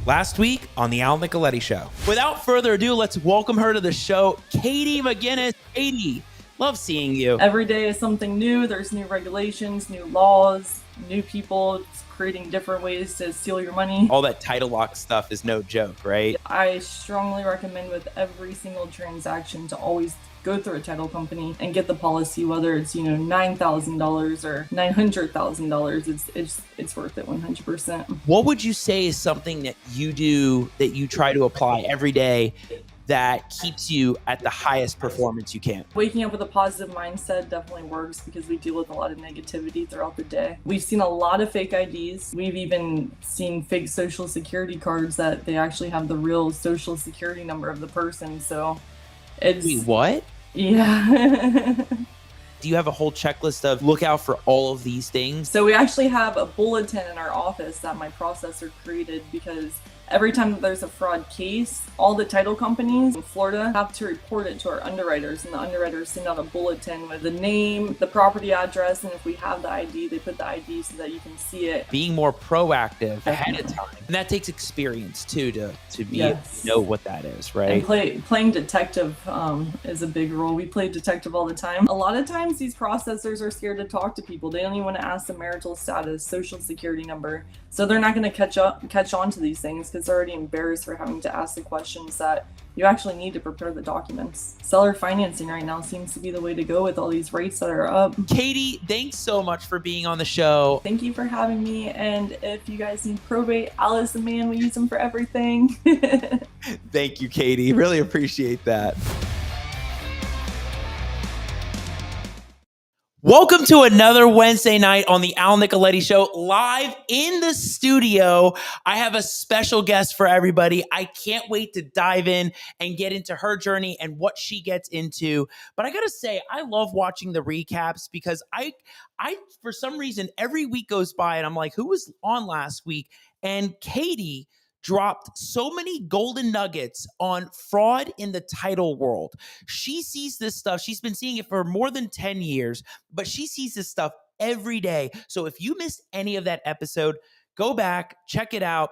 Last week on the Nicoletti Show. Without further ado, let's welcome her to the show, Katie McGinnis. Katie, love seeing you. Every day is something new. There's new regulations, new laws, new people creating different ways to steal your money. All that title lock stuff is no joke, right? I strongly recommend with every single transaction to always go through a title company and get the policy, whether it's, $9,000 or $900,000. It's worth it 100%. What would you say is something that you do that you try to apply every day that keeps you at the highest performance you can? Waking up with a positive mindset definitely works because we deal with a lot of negativity throughout the day. We've seen a lot of fake IDs. We've even seen fake social security cards that they actually have the real social security number of the person. So it's... Wait, what? Yeah. Do you have a whole checklist of look out for all of these things? So we actually have a bulletin in our office that my processor created because every time that there's a fraud case, all the title companies in Florida have to report it to our underwriters, and the underwriters send out a bulletin with the name, the property address, and if we have the ID, they put the ID so that you can see it. Being more proactive ahead of time. And that takes experience too to be able to know what that is, right? And playing detective is a big role. We play detective all the time. A lot of times these processors are scared to talk to people. They don't even want to ask the marital status, social security number. So they're not going to catch on to these things because they're already embarrassed for having to ask the questions that you actually need to prepare the documents. Seller financing right now seems to be the way to go with all these rates that are up. Katie, thanks so much for being on the show. Thank you for having me. And if you guys need probate, Alice and Man, we use them for everything. Thank you, Katie. Really appreciate that. Welcome to another Wednesday night on the Nicoletti Show, live in the studio. I have a special guest for everybody. I can't wait to dive in and get into her journey and what she gets into. But I gotta say, I love watching the recaps because I for some reason, every week goes by and I'm like, who was on last week? And Katie dropped so many golden nuggets on fraud in the title world. She sees this stuff. She's been seeing it for more than 10 years, but she sees this stuff every day. So if you missed any of that episode, go back, check it out.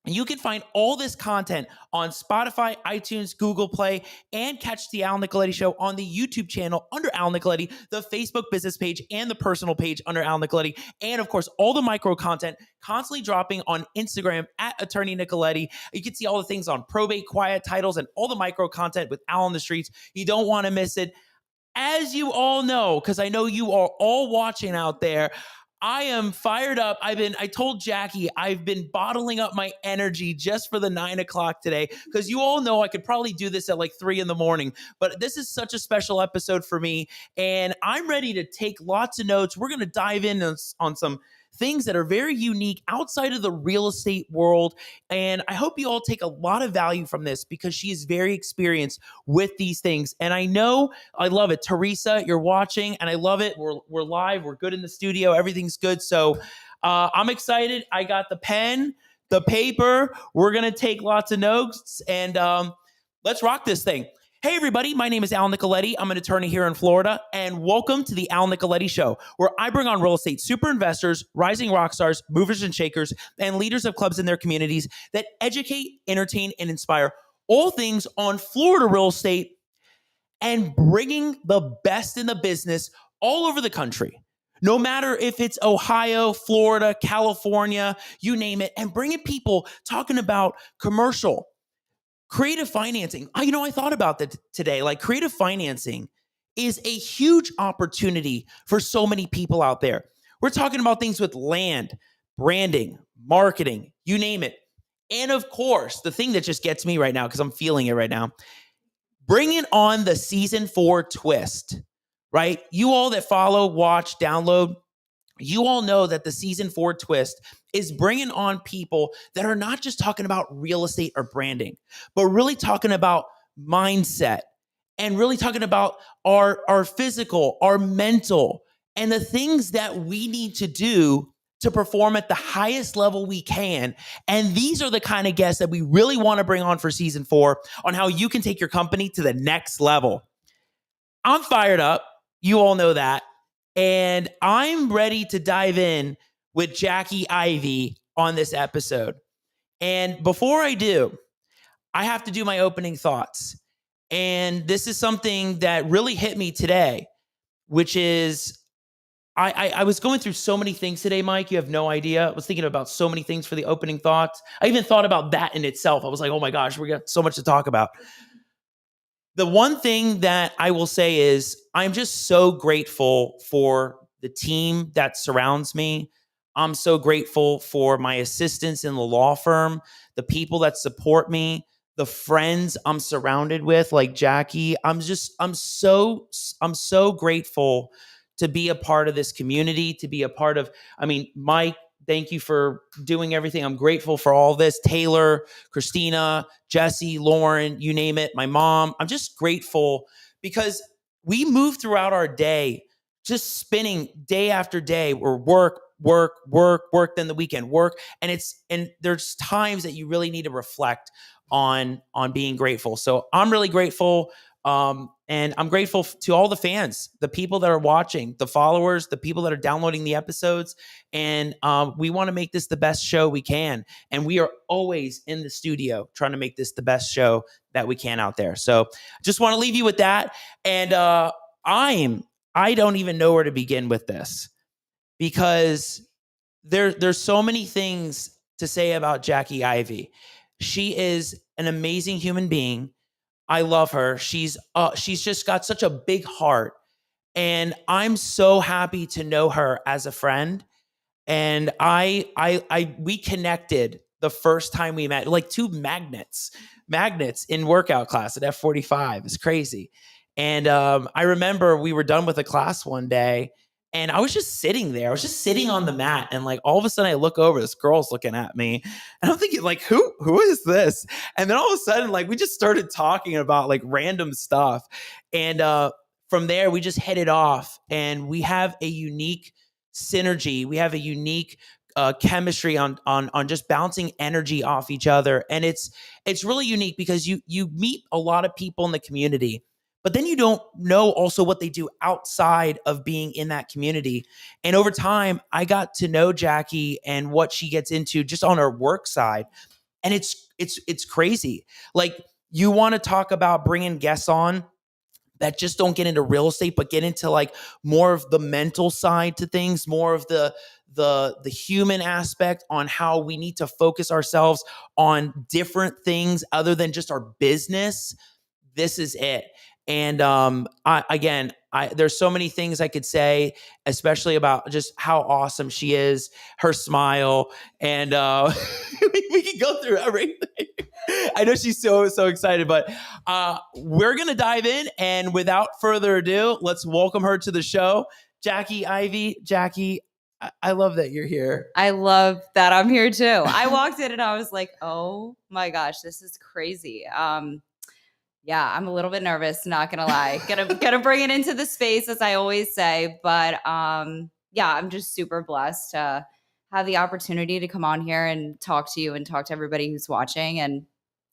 And you can find all this content on Spotify, iTunes, Google Play, and catch the Al Nicoletti Show on the YouTube channel under Al Nicoletti, the Facebook business page, and the personal page under Al Nicoletti. And of course, all the micro content constantly dropping on Instagram at Attorney Nicoletti. You can see all the things on probate, quiet titles, and all the micro content with Al on the streets. You don't want to miss it. As you all know, because I know you are all watching out there, I am fired up. I told Jackie, I've been bottling up my energy just for the 9 o'clock today, because you all know I could probably do this at like 3 a.m, but this is such a special episode for me. And I'm ready to take lots of notes. We're going to dive in on some things that are very unique outside of the real estate world. And I hope you all take a lot of value from this because she is very experienced with these things. And I know, I love it. Teresa, you're watching and I love it. We're live. We're good in the studio. Everything's good. So I'm excited. I got the pen, the paper. We're going to take lots of notes and let's rock this thing. Hey, everybody, my name is Al Nicoletti. I'm an attorney here in Florida, and welcome to the Al Nicoletti Show, where I bring on real estate super investors, rising rock stars, movers and shakers, and leaders of clubs in their communities that educate, entertain, and inspire all things on Florida real estate and bringing the best in the business all over the country. No matter if it's Ohio, Florida, California, you name it, and bringing people talking about commercial, creative financing. I thought about that today. Like, creative financing is a huge opportunity for so many people out there. We're talking about things with land, branding, marketing, you name it. And of course, the thing that just gets me right now, because I'm feeling it right now, bringing on the season 4 twist, right? You all that follow, watch, download, you all know that the season 4 twist is bringing on people that are not just talking about real estate or branding, but really talking about mindset and really talking about our physical, our mental, and the things that we need to do to perform at the highest level we can. And these are the kind of guests that we really want to bring on for season 4 on how you can take your company to the next level. I'm fired up. You all know that. And I'm ready to dive in with Jackie Ivey on this episode. And before I do, I have to do my opening thoughts. And this is something that really hit me today, which is I was going through so many things today, Mike. You have no idea. I was thinking about so many things for the opening thoughts. I even thought about that in itself. I was like, oh my gosh, we got so much to talk about. The one thing that I will say is I'm just so grateful for the team that surrounds me. I'm so grateful for my assistants in the law firm, the people that support me, the friends I'm surrounded with, like Jackie. I'm so grateful to be a part of this community, to be a part of, Mike, thank you for doing everything. I'm grateful for all this. Taylor, Christina, Jesse, Lauren, you name it, my mom. I'm just grateful because we move throughout our day just spinning day after day or work, then the weekend, work. And there's times that you really need to reflect on being grateful. So I'm really grateful. And I'm grateful to all the fans, the people that are watching, the followers, the people that are downloading the episodes. And we want to make this the best show we can. And we are always in the studio trying to make this the best show that we can out there. So just want to leave you with that. And I don't even know where to begin with this because there's so many things to say about Jackie Ivey. She is an amazing human being. I love her. She's just got such a big heart, and I'm so happy to know her as a friend. And we connected the first time we met, like two magnets in workout class at F45. It's crazy. And I remember we were done with a class one day, and I was just sitting there. I was just sitting on the mat, and like all of a sudden I look over, this girl's looking at me, and I'm thinking like, who is this? And then all of a sudden, like we just started talking about like random stuff, and from there we just hit it off, and we have a unique synergy. We have a unique chemistry on just bouncing energy off each other, and it's really unique because you meet a lot of people in the community. But then you don't know also what they do outside of being in that community. And over time, I got to know Jackie and what she gets into just on her work side. And it's crazy. Like you want to talk about bringing guests on that just don't get into real estate, but get into like more of the mental side to things, more of the human aspect on how we need to focus ourselves on different things other than just our business. This is it. And there's so many things I could say, especially about just how awesome she is, her smile, and we can go through everything. I know she's so excited, but we're gonna dive in, and without further ado, let's welcome her to the show, Jackie Ivey. Jackie, I love that you're here. I love that I'm here too. I walked in and I was like, oh my gosh, this is crazy. Yeah, I'm a little bit nervous, not gonna lie. Gonna bring it into the space, as I always say. But yeah, I'm just super blessed to have the opportunity to come on here and talk to you and talk to everybody who's watching, and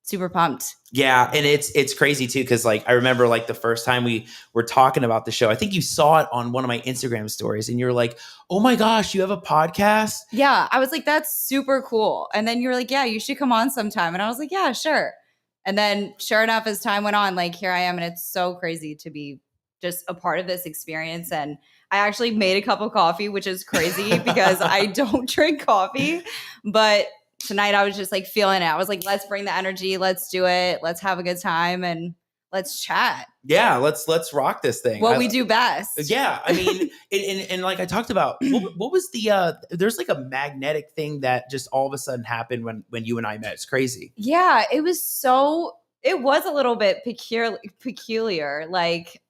super pumped. Yeah, and it's crazy too, because like I remember like the first time we were talking about the show, I think you saw it on one of my Instagram stories, and you're like, "Oh my gosh, you have a podcast?" Yeah, I was like, "That's super cool." And then you were like, "Yeah, you should come on sometime." And I was like, "Yeah, sure." And then sure enough, as time went on, like here I am. And it's so crazy to be just a part of this experience. And I actually made a cup of coffee, which is crazy because I don't drink coffee. But tonight I was just like feeling it. I was like, let's bring the energy. Let's do it. Let's have a good time and let's chat. Yeah, let's rock this thing. What we do best. Yeah, I mean, and like I talked about, what was the there's like a magnetic thing that just all of a sudden happened when you and I met. It's crazy. Yeah, it was a little bit peculiar. Like,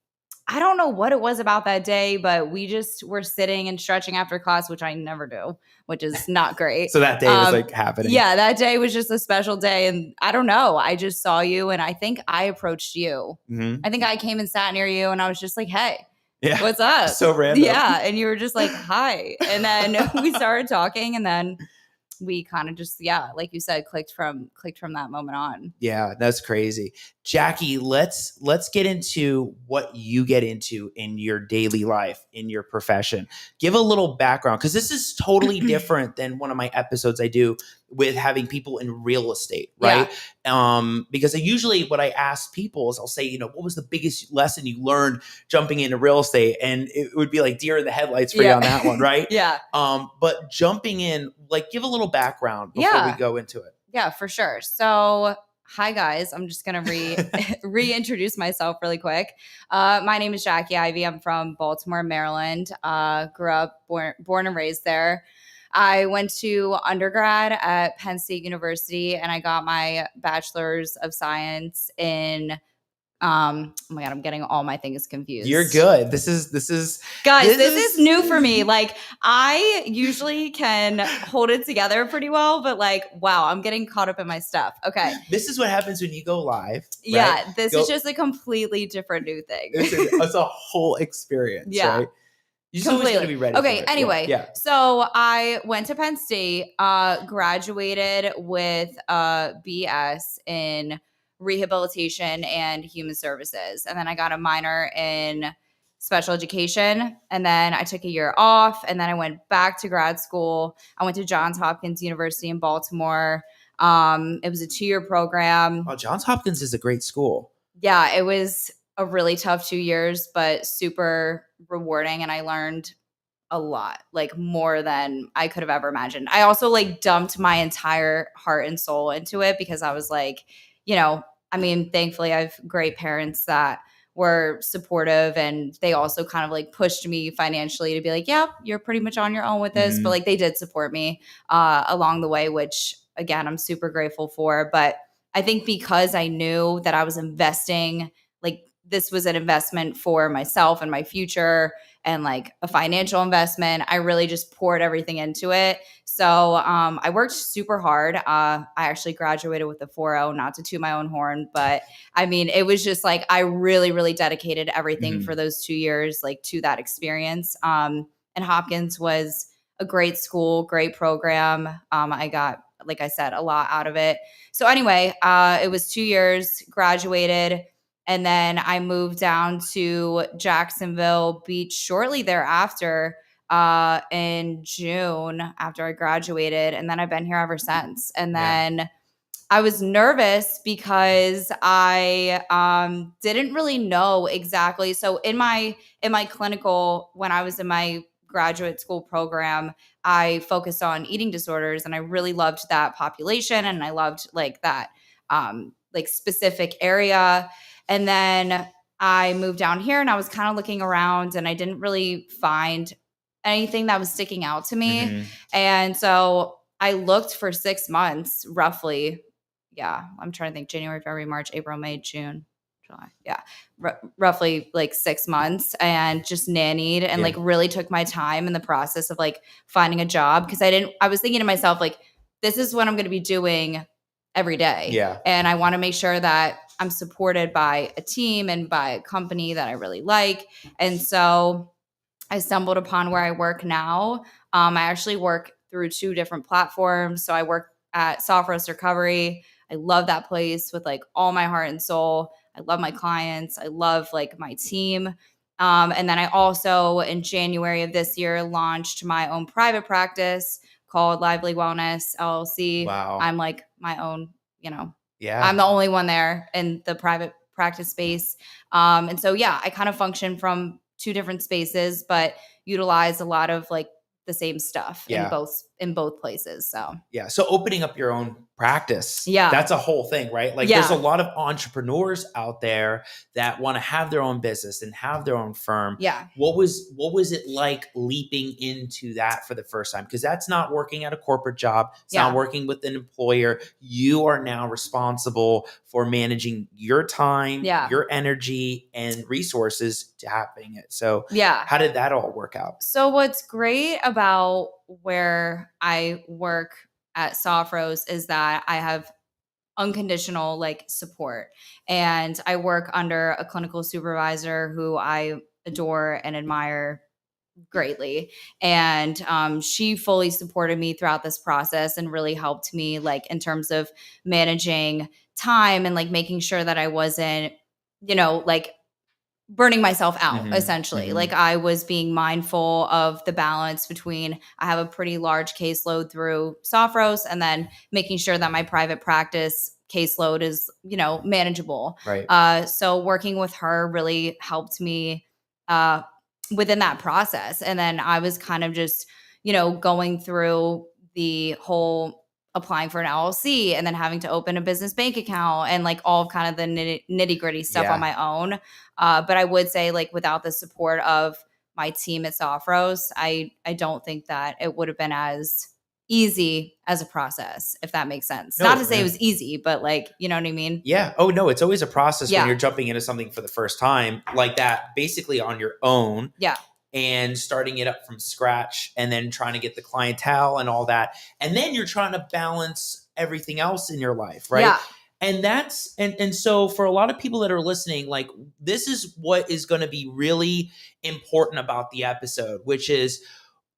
I don't know what it was about that day, but we just were sitting and stretching after class, which I never do, which is not great. So that day was like happening. Yeah, that day was just a special day. And I don't know. I just saw you and I think I approached you. Mm-hmm. I think I came and sat near you and I was just like, hey, yeah, what's up? So random. Yeah. And you were just like, hi. And then we started talking and then we kind of just, yeah, like you said, clicked from that moment on. Yeah, that's crazy. Jackie, let's get into what you get into in your daily life, in your profession. Give a little background, because this is totally different than one of my episodes I do with having people in real estate, right? Because usually what I ask people is I'll say, you know, what was the biggest lesson you learned jumping into real estate? And it would be like deer in the headlights for you on that one, right? But jumping in, like, give a little background before we go into it. Yeah, for sure. So hi guys, I'm just gonna reintroduce myself really quick. My name is Jackie Ivey. I'm from Baltimore, Maryland. Grew up, born and raised there. I went to undergrad at Penn State University, and I got my bachelor's of science in oh my God, I'm getting all my things confused. You're good. This is guys, this is new for me. Like, I usually can hold it together pretty well, but like, wow, I'm getting caught up in my stuff. Okay. This is what happens when you go live. Right? Yeah. This is just a completely different new thing. It's a whole experience. Right? You just always got to be ready. Okay. For it. Anyway, so I went to Penn State, graduated with a BS in rehabilitation and human services. And then I got a minor in special education. And then I took a year off, and then I went back to grad school. I went to Johns Hopkins University in Baltimore. It was a 2-year program. Oh, Johns Hopkins is a great school. Yeah, it was a really tough 2 years, but super rewarding. And I learned a lot, like more than I could have ever imagined. I also like dumped my entire heart and soul into it because I was like, you know, I mean, thankfully I have great parents that were supportive, and they also kind of like pushed me financially to be like, yeah, you're pretty much on your own with this. But like they did support me along the way, which again, I'm super grateful for. But I think because I knew that I was investing, like this was an investment for myself and my future, and like a financial investment, I really just poured everything into it. So I worked super hard. I actually graduated with a 4.0, not to toot my own horn, but I mean, it was just like I really, really dedicated everything for those 2 years, like to that experience. And Hopkins was a great school, great program. I got, like I said, a lot out of it. So anyway, it was 2 years, graduated. And then I moved down to Jacksonville Beach shortly thereafter in June after I graduated. And then I've been here ever since. And then I was nervous because I didn't really know exactly. So in my clinical, when I was in my graduate school program, I focused on eating disorders, and I really loved that population, and I loved like that like specific area. And then I moved down here, and I was kind of looking around, and I didn't really find anything that was sticking out to me. And so I looked for 6 months, roughly. Yeah, I'm trying to think. January, February, March, April, May, June, July. Yeah, roughly like 6 months, and just nannied and like really took my time in the process of like finding a job, because I was thinking to myself, like, this is what I'm going to be doing every day. Yeah. And I want to make sure that I'm supported by a team and by a company that I really like. And so I stumbled upon where I work now. I actually work through 2 different platforms. So I work at Selfawareness Recovery. I love that place with like all my heart and soul. I love my clients. I love like my team. And then I also, in January of this year, launched my own private practice called Lively Wellness LLC. Wow. I'm like my own, you know, Yeah. I'm the only one there in the private practice space. And so, yeah, I kind of function from 2 different spaces, but utilize a lot of like the same stuff in both places. So, yeah. So opening up your own practice. Yeah. That's a whole thing, right? Like there's a lot of entrepreneurs out there that want to have their own business and have their own firm. Yeah. What was it like leaping into that for the first time? Because that's not working at a corporate job. It's not working with an employer. You are now responsible for managing your time, your energy, and resources to having it. So how did that all work out? So what's great about where I work at Sofros is that I have unconditional like support, and I work under a clinical supervisor who I adore and admire greatly. And she fully supported me throughout this process and really helped me like in terms of managing time and like making sure that I wasn't, you know, like burning myself out, Mhm, essentially. mhm. Like I was being mindful of the balance between I have a pretty large caseload through Sophros and then making sure that my private practice caseload is, manageable. Right. So working with her really helped me uh, within that process. And then I was kind of just, going through the whole applying for an LLC and then having to open a business bank account and like all of kind of the nitty gritty stuff Yeah. on my own. But I would say like without the support of my team at Sophros, I don't think that it would have been as easy as a process, if that makes sense. Not No, to say it yeah. was easy, but like, you know what I mean? Yeah. Oh, no, it's always a process when Yeah. you're jumping into something for the first time like that, basically on your own. Yeah. And starting it up from scratch and then trying to get the clientele and all that. And then you're trying to balance everything else in your life, right? Yeah. And that's and so for a lot of people that are listening, like this is what is going to be really important about the episode, which is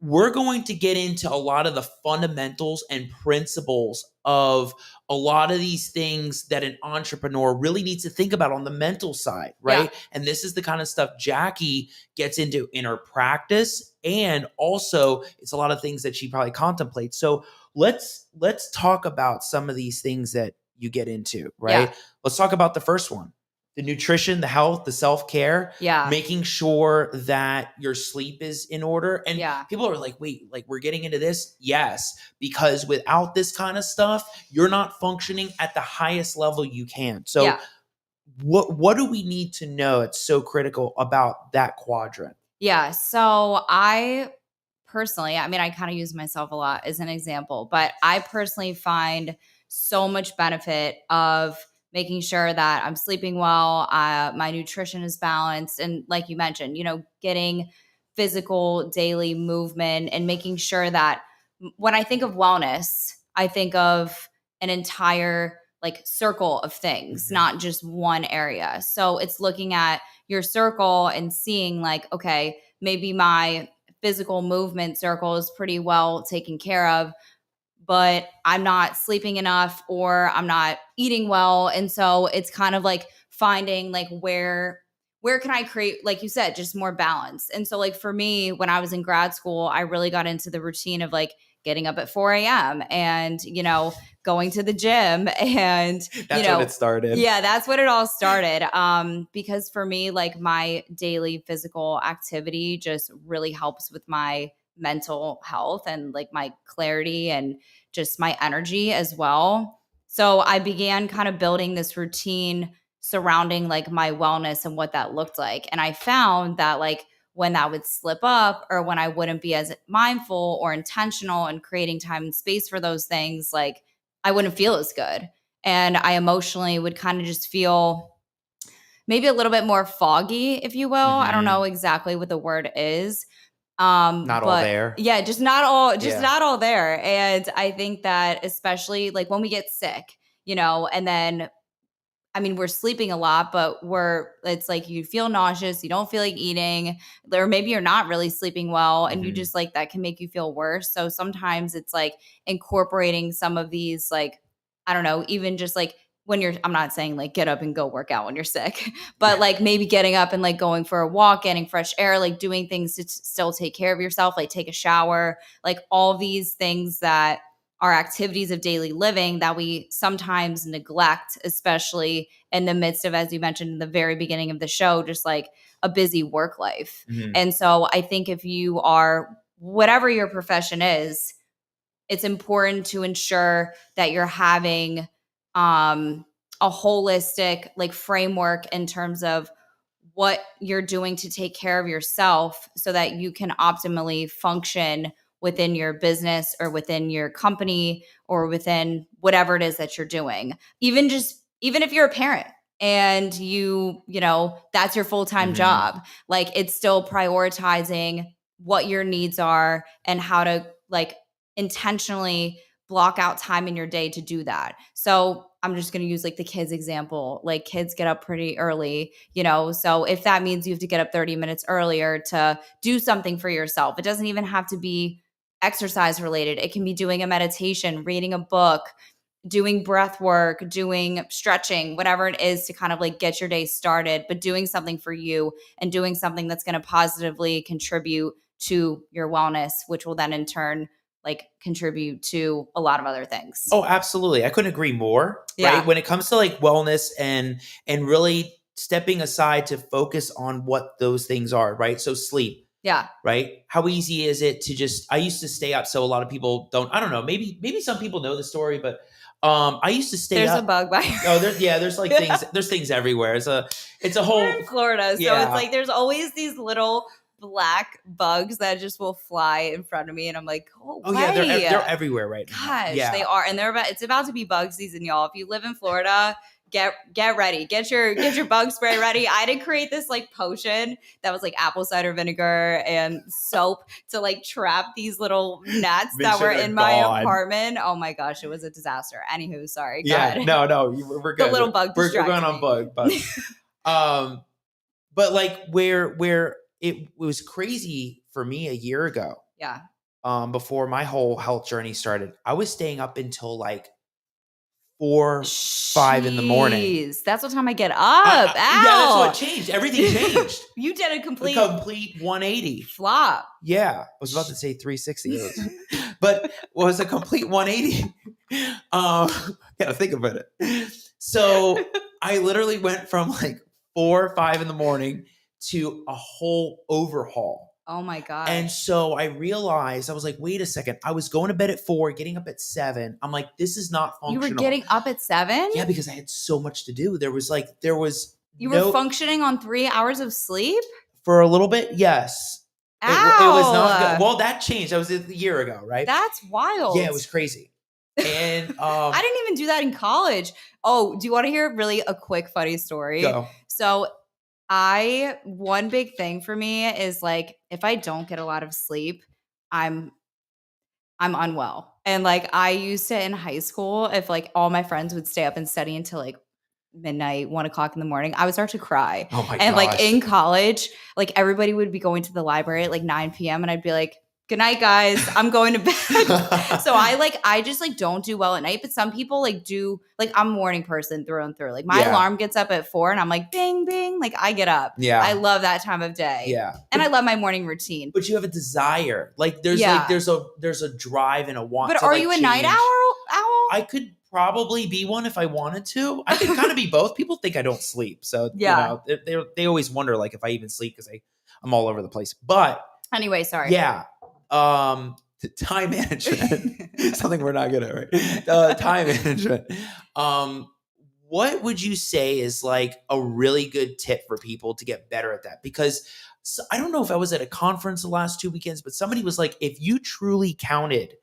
we're going to get into a lot of the fundamentals and principles of a lot of these things that an entrepreneur really needs to think about on the mental side, right? Yeah. And this is the kind of stuff Jackie gets into in her practice, and also it's a lot of things that she probably contemplates. So let's talk about some of these things that you get into, right? Yeah. Let's talk about the first one. The nutrition, the health, the self-care, Yeah. making sure that your sleep is in order. And Yeah. people are like, wait, like we're getting into this? Yes, because without this kind of stuff, you're not functioning at the highest level you can. So Yeah. what do we need to know? It's so critical about that quadrant. Yeah. So I personally, I mean, I kind of use myself a lot as an example, but I personally find so much benefit of making sure that I'm sleeping well, my nutrition is balanced, and like you mentioned, getting physical daily movement and making sure that when I think of wellness, I think of an entire like circle of things, Mhm. not just one area. So it's looking at your circle and seeing like, okay, maybe my physical movement circle is pretty well taken care of, but I'm not sleeping enough or I'm not eating well. And so it's kind of like finding like where can I create, like you said, just more balance. And so like for me, when I was in grad school, I really got into the routine of like getting up at 4 a.m. and, going to the gym and, That's when it started. Yeah, that's what it all started. Because for me, like my daily physical activity just really helps with my mental health and like my clarity and just my energy as well. So I began kind of building this routine surrounding like my wellness and what that looked like. And I found that like when that would slip up or when I wouldn't be as mindful or intentional in creating time and space for those things, like I wouldn't feel as good. And I emotionally would kind of just feel maybe a little bit more foggy, if you will. I don't Mhm. know exactly what the word is. Not all But there. yeah, just not all, Yeah. not all there. And I think that especially like when we get sick, and then I mean, we're sleeping a lot, but it's like you feel nauseous, you don't feel like eating, or maybe you're not really sleeping well, and you Mhm. just like that can make you feel worse. So sometimes it's like incorporating some of these, like, I don't know, even just like I'm not saying like get up and go work out when you're sick, but like maybe getting up and like going for a walk, getting fresh air, like doing things to still take care of yourself, like take a shower, like all these things that are activities of daily living that we sometimes neglect, especially in the midst of, as you mentioned in the very beginning of the show, just like a busy work life. Mhm. And so I think if you are, whatever your profession is, it's important to ensure that you're having a holistic like framework in terms of what you're doing to take care of yourself so that you can optimally function within your business or within your company or within whatever it is that you're doing. Even if you're a parent and that's your full-time Mhm. job, like it's still prioritizing what your needs are and how to like intentionally block out time in your day to do that. So I'm just going to use like the kids example. Like kids get up pretty early, so if that means you have to get up 30 minutes earlier to do something for yourself, it doesn't even have to be exercise related. It can be doing a meditation, reading a book, doing breath work, doing stretching, whatever it is to kind of like get your day started, but doing something for you and doing something that's going to positively contribute to your wellness, which will then in turn like contribute to a lot of other things. Oh, absolutely. I couldn't agree more. Yeah. Right. When it comes to like wellness and really stepping aside to focus on what those things are, right? So sleep. Yeah. Right. How easy is it to just, I used to stay up. So a lot of people don't, I don't know, maybe some people know the story, but I used to stay up. There's a bug by Oh, there's like things, there's things everywhere. It's a whole. We're in Florida. So Yeah. it's like, there's always these little black bugs that just will fly in front of me. And I'm like, oh yeah, they're everywhere right now. Gosh, Yeah. they are. And it's about to be bug season, y'all. If you live in Florida, get ready. Get your bug spray ready. I did create this like potion that was like apple cider vinegar and soap to like trap these little gnats that were in my apartment. Oh my gosh, it was a disaster. Anywho, sorry. Go ahead. No, we're good. The little bug We're going on bug. But like where it was crazy for me a year ago. Yeah. Before my whole health journey started, I was staying up until like 4, 5 in the morning. That's what time I get up. Yeah, that's what changed. Everything changed. You did a complete 180 flop. Yeah, I was about to say 360, but it was a complete 180. Gotta think about it. So I literally went from like 4 or 5 in the morning to a whole overhaul. Oh my God. And so I realized, I was like, wait a second. I was going to bed at 4, getting up at 7. I'm like, this is not functional. You were getting up at 7? Yeah, because I had so much to do. You were functioning on 3 hours of sleep? For a little bit, yes. Ow. It was not good. Well, that changed. That was a year ago, right? That's wild. Yeah, it was crazy. And I didn't even do that in college. Oh, do you want to hear really a quick funny story? Go. So one big thing for me is like, if I don't get a lot of sleep, I'm unwell. And like, I used to in high school, if like all my friends would stay up and study until like midnight, 1 o'clock in the morning, I would start to cry. Oh my And gosh. like in college, like everybody would be going to the library at like 9 p.m. and I'd be like, good night, guys. I'm going to bed. So I just like don't do well at night. But some people like do, like I'm a morning person through and through. Like my alarm gets up at 4 and I'm like, bing, bing. Like I get up. Yeah. I love that time of day. Yeah. And I love my morning routine. But you have a desire. Like there's there's a drive and a want. But to, are like, you a change. night owl? I could probably be one if I wanted to. I could kind of be both. People think I don't sleep. So yeah. You know, they always wonder like if I even sleep because I'm all over the place. But anyway, sorry. Yeah. Time management. Something we're not good at, right? Time management. What would you say is like a really good tip for people to get better at that? Because I don't know if I was at a conference the last 2 weekends, but somebody was like, if you truly counted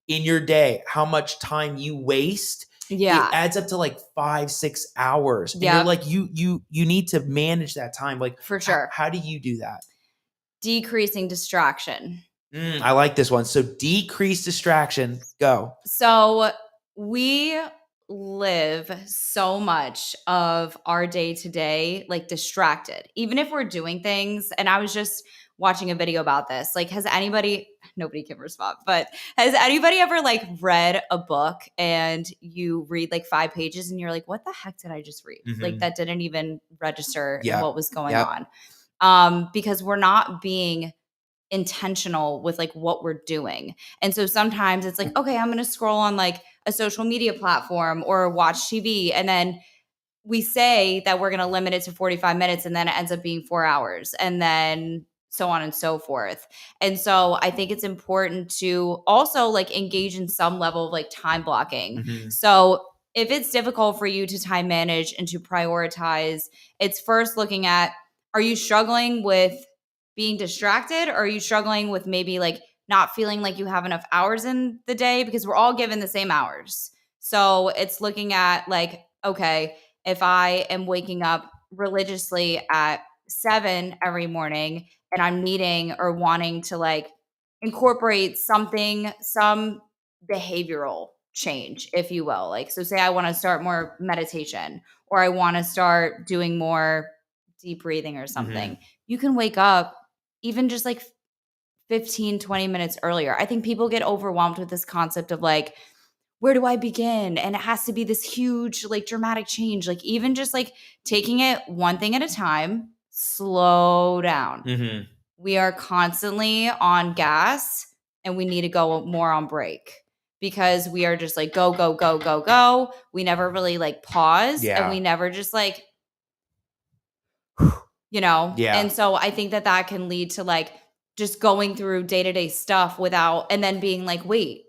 in your day how much time you waste, it adds up to like 5-6 hours. And you're like, you need to manage that time. Like for sure. How do you do that? Decreasing distraction. I like this one. So decrease distraction. Go. So we live so much of our day to day like distracted, even if we're doing things. And I was just watching a video about this. Like, nobody can respond, but has anybody ever like read a book and you read like 5 pages and you're like, what the heck did I just read? Mm-hmm. Like that didn't even register in what was going on. Because we're not being intentional with like what we're doing. And so sometimes it's like, okay, I'm going to scroll on like a social media platform or watch TV. And then we say that we're going to limit it to 45 minutes and then it ends up being 4 hours and then so on and so forth. And so I think it's important to also like engage in some level of like time blocking. Mm-hmm. So if it's difficult for you to time manage and to prioritize, it's first looking at, are you struggling with being distracted, or are you struggling with maybe like not feeling like you have enough hours in the day? Because we're all given the same hours. So it's looking at like, okay, if I am waking up religiously at 7 every morning and I'm needing or wanting to like incorporate some behavioral change, if you will. Like, so say I want to start more meditation or I want to start doing more deep breathing or something. Mm-hmm. You can wake up even just like 15, 20 minutes earlier. I think people get overwhelmed with this concept of like, where do I begin? And it has to be this huge, like dramatic change. Like even just like taking it one thing at a time, slow down. Mm-hmm. We are constantly on gas and we need to go more on break because we are just like go, go, go, go, go. We never really like pause and we never just like, you know? Yeah. And so I think that that can lead to like just going through day-to-day stuff without, and then being like, wait,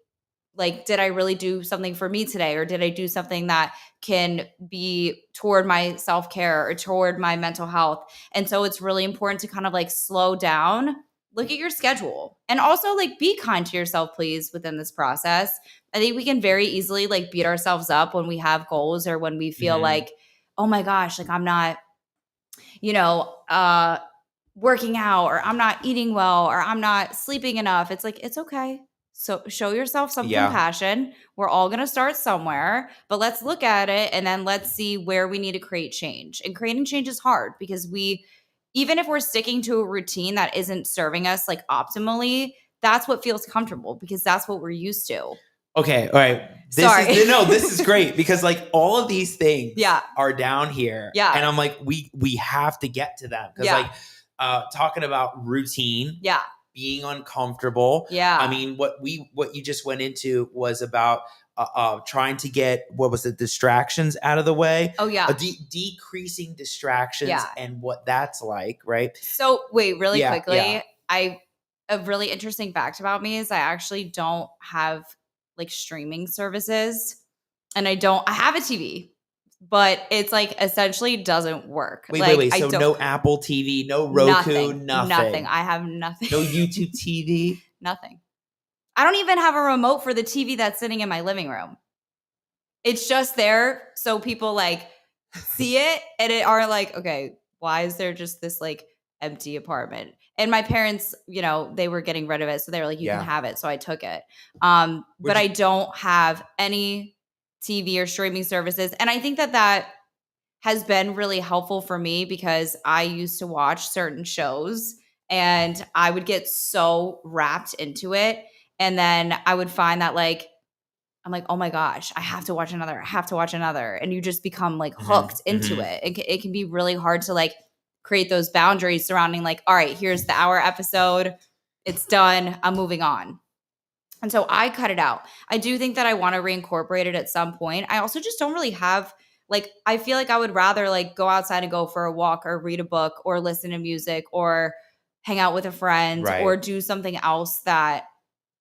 like, did I really do something for me today? Or did I do something that can be toward my self-care or toward my mental health? And so it's really important to kind of like slow down, look at your schedule, and also like be kind to yourself, please, within this process. I think we can very easily like beat ourselves up when we have goals or when we feel like, oh my gosh, like I'm not, you know, working out, or I'm not eating well, or I'm not sleeping enough. It's like, it's okay. So show yourself some compassion. We're all going to start somewhere, but let's look at it and then let's see where we need to create change. And creating change is hard because even if we're sticking to a routine that isn't serving us like optimally, that's what feels comfortable because that's what we're used to. Okay. All right. This is great because like all of these things are down here. Yeah. And I'm like, we have to get to them because like talking about routine. Yeah. Being uncomfortable. Yeah. I mean, what you just went into was about trying to get, distractions out of the way. Oh, yeah. Decreasing distractions and what that's like, right? So wait, really quickly. A really interesting fact about me is I actually don't have like streaming services and I have a TV. But it's like essentially doesn't work. Wait. So no Apple TV, no Roku, nothing. I have nothing. No YouTube TV? Nothing. I don't even have a remote for the TV that's sitting in my living room. It's just there so people like see it and it are like, okay, why is there just this like empty apartment? And my parents, you know, they were getting rid of it. So they were like, you can have it. So I took it. But I don't have any TV or streaming services. And I think that has been really helpful for me because I used to watch certain shows and I would get so wrapped into it. And then I would find that like, I'm like, oh my gosh, I have to watch another. I have to watch another. And you just become like hooked into it. It can be really hard to like create those boundaries surrounding like, all right, here's the hour episode. It's done. I'm moving on. And so I cut it out. I do think that I want to reincorporate it at some point. I also just don't really have, like, I feel like I would rather like go outside and go for a walk or read a book or listen to music or hang out with a friend or do something else that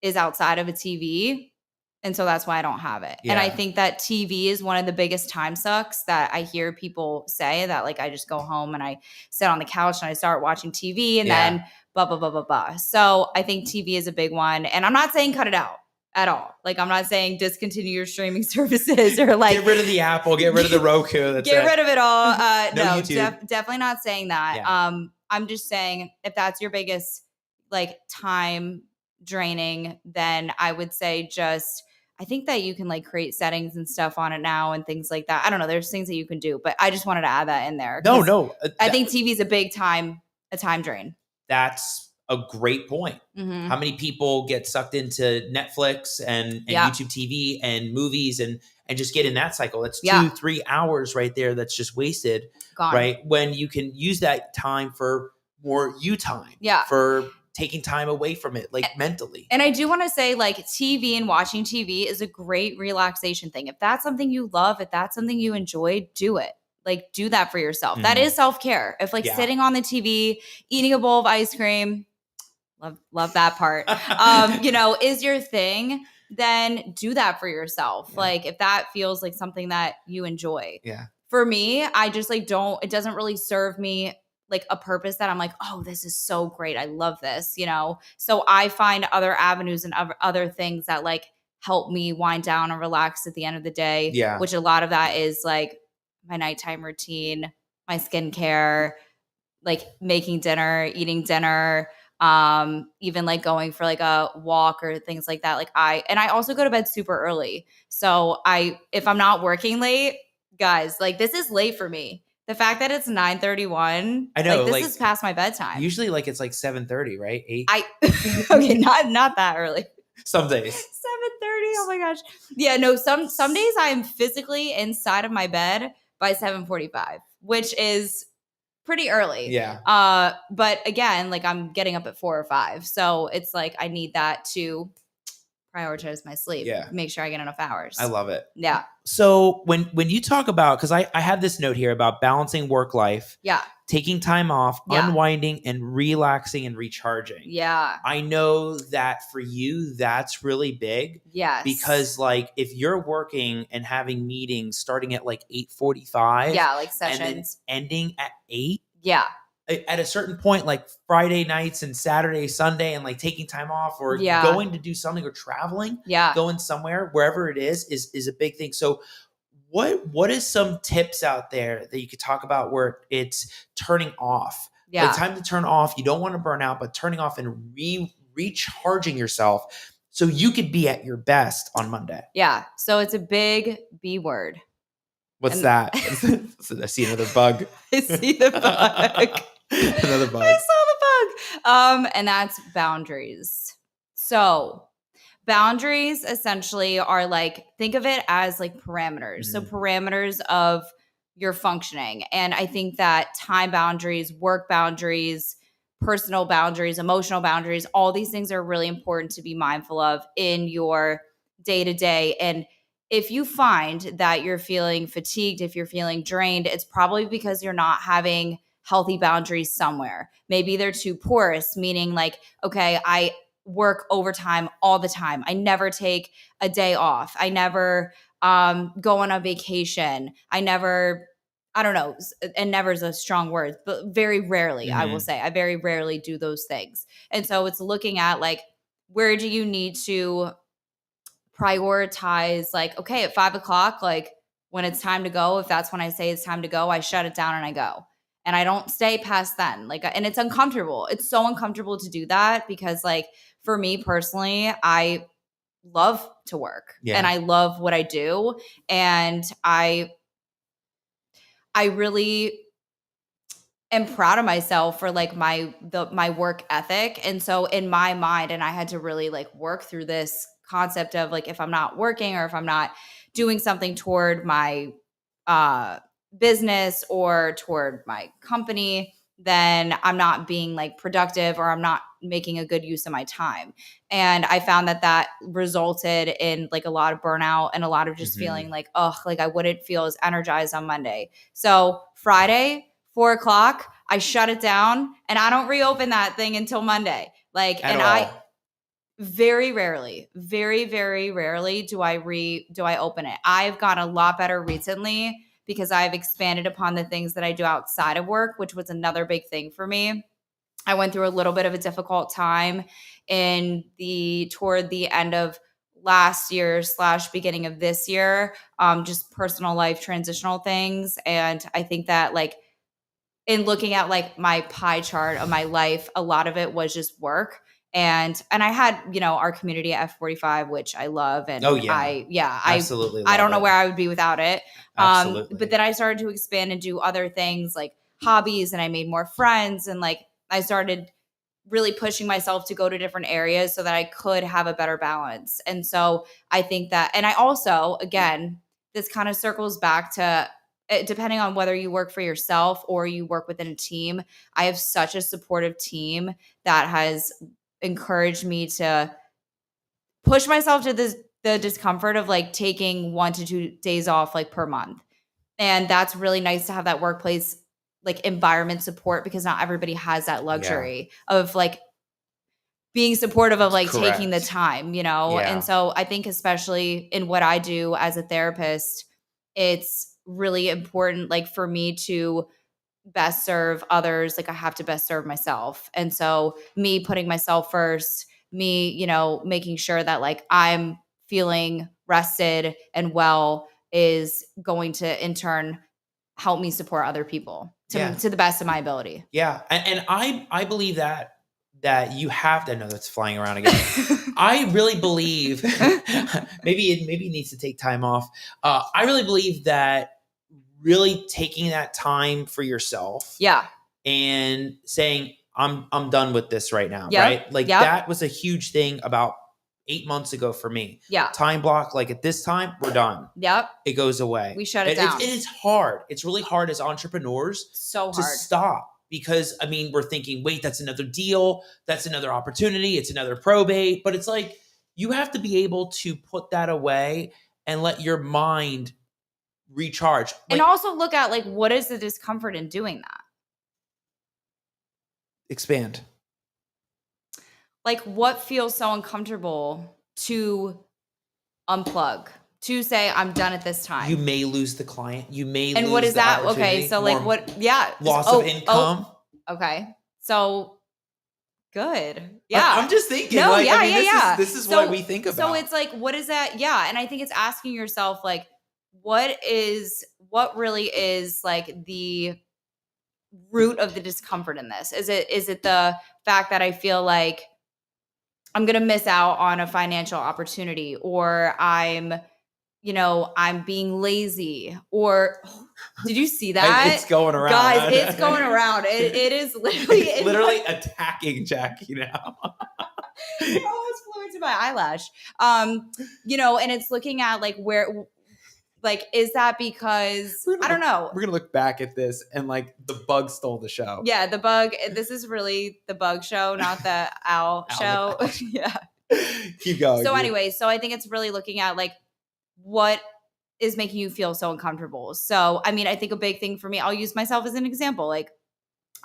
is outside of a TV. And so that's why I don't have it. Yeah. And I think that TV is one of the biggest time sucks that I hear people say that like I just go home and I sit on the couch and I start watching TV and then blah, blah, blah, blah, blah. So I think TV is a big one. And I'm not saying cut it out at all. Like I'm not saying discontinue your streaming services or like. Get rid of the Apple, get rid of the Roku. Get rid of it all. No, definitely not saying that. Yeah. I'm just saying if that's your biggest like time draining, then I would say I think that you can like create settings and stuff on it now and things like that. I don't know. There's things that you can do, but I just wanted to add that in there. No. I think TV is a time drain. That's a great point. Mm-hmm. How many people get sucked into Netflix and YouTube TV and movies and just get in that cycle? That's 2-3 hours right there. That's just wasted. Gone. Right. When you can use that time for more you time. Yeah. For taking time away from it, like mentally. And I do want to say like TV and watching TV is a great relaxation thing. If that's something you love, if that's something you enjoy, do it. Like do that for yourself. Mm-hmm. That is self-care. If like sitting on the TV, eating a bowl of ice cream, love that part, is your thing, then do that for yourself. Yeah. Like if that feels like something that you enjoy. Yeah. For me, I just like it doesn't really serve me like a purpose that I'm like, oh, this is so great. I love this, So I find other avenues and other things that like help me wind down and relax at the end of the day. Yeah. Which a lot of that is like my nighttime routine, my skincare, like making dinner, eating dinner, even like going for like a walk or things like that. Like I also go to bed super early. So if I'm not working late, guys, like this is late for me. The fact that it's 9:31, I know, like this is past my bedtime. Usually, like it's like 7:30, right? 8. Okay, not that early. Some days. 7:30. Oh my gosh. Yeah, no, some days I am physically inside of my bed by 7:45, which is pretty early. Yeah. But again, like I'm getting up at 4 or 5. So it's like I need that to prioritize my sleep. Yeah. Make sure I get enough hours. I love it. Yeah. So when you talk about, because I have this note here about balancing work life, Yeah. taking time off, Yeah. unwinding and relaxing and recharging. Yeah. I know that for you, that's really big. Yes. Because like if you're working and having meetings starting at like 8:45, yeah, like and then sessions. ending at 8, Yeah. at a certain point, like Friday nights and Saturday, Sunday, and like taking time off or Yeah. going to do something or traveling, Yeah. going somewhere, wherever it is a big thing. So what is some tips out there that you could talk about where it's turning off? Yeah. Like time to turn off. You don't want to burn out, but turning off and recharging yourself so you could be at your best on Monday. Yeah. So it's a big B word. What's that? I see another bug. I see the bug. Another bug. I saw the bug. And that's boundaries. So boundaries essentially are like, think of it as like parameters. So parameters of your functioning. And I think that time boundaries, work boundaries, personal boundaries, emotional boundaries, all these things are really important to be mindful of in your day-to-day. And if you find that you're feeling fatigued, if you're feeling drained, it's probably because you're not having healthy boundaries somewhere. Maybe they're too porous, meaning like, okay, I work overtime all the time. I never take a day off. I never go on a vacation. I don't know, and never is a strong word, but very rarely, I will say, I very rarely do those things. And so it's looking at like, where do you need to prioritize, like, okay, at 5:00, like when it's time to go, if that's when I say it's time to go, I shut it down and I go. And I don't stay past then. Like, and it's uncomfortable. It's so uncomfortable to do that because like, for me personally, I love to work and I love what I do. And I really am proud of myself for like my work ethic. And so in my mind, and I had to really like work through this concept of like, if I'm not working or if I'm not doing something toward my business or toward my company, then I'm not being like productive or I'm not making a good use of my time. And I found that resulted in like a lot of burnout and a lot of just feeling like, oh, like I wouldn't feel as energized on Monday. So Friday, 4:00, I shut it down and I don't reopen that thing until Monday. Like, I very rarely, very, very rarely do I open it. I've gotten a lot better recently because I've expanded upon the things that I do outside of work, which was another big thing for me. I went through a little bit of a difficult time toward the end of last year / beginning of this year, just personal life transitional things. And I think that like in looking at like my pie chart of my life, a lot of it was just work. And I had, our community at F45, which I love. And I absolutely I don't know where I would be without it. But then I started to expand and do other things like hobbies, and I made more friends, and like I started really pushing myself to go to different areas so that I could have a better balance. And so I think that, and I also, again, this kind of circles back to, depending on whether you work for yourself or you work within a team, I have such a supportive team that has encouraged me to push myself to the discomfort of like taking 1 to 2 days off like per month. And that's really nice to have that workplace like environment support, because not everybody has that luxury of like being supportive of like taking the time, And so I think especially in what I do as a therapist, it's really important like for me to best serve others. Like I have to best serve myself. And so me putting myself first, me, making sure that like I'm feeling rested and well is going to in turn help me support other people to the best of my ability. Yeah. And I believe that you have to know that's flying around again. I really believe maybe it needs to take time off. I really believe that really taking that time for yourself. Yeah. And saying, I'm done with this right now. Right. Like that was a huge thing about 8 months ago for me. Yeah. Time block, like at this time, we're done. Yep. It goes away. We shut it down. It's hard. It's really hard as entrepreneurs So to hard. stop because, I mean, we're thinking, wait, that's another deal. That's another opportunity. It's another probate. But it's like, you have to be able to put that away and let your mind recharge. And also look at like, what is the discomfort in doing that? Expand. Like, what feels so uncomfortable to unplug, to say, I'm done at this time? You may lose the client. You may and lose what is the that? Okay, opportunity. so like More what? Yeah, loss of income. Okay, so good. Yeah, I'm just thinking. No, like, yeah, I mean, yeah. This is So- what we think about. So it's like, what is that? Yeah, and I think it's asking yourself, like, what really is like the root of the discomfort in this? Is it the fact that I feel like I'm going to miss out on a financial opportunity, or I'm being lazy, or did you see that? It's going around. Guys, it's going around. It is literally, It's literally attacking Jackie now. it almost flew into my eyelash. And it's looking at like where, like, is that because, I don't know. We're going to look back at this and like the bug stole the show. Yeah, the bug. This is really the bug show, not the owl show. Yeah. Keep going. So anyway, so I think it's really looking at like what is making you feel so uncomfortable. So, I mean, I think a big thing for me, I'll use myself as an example. Like,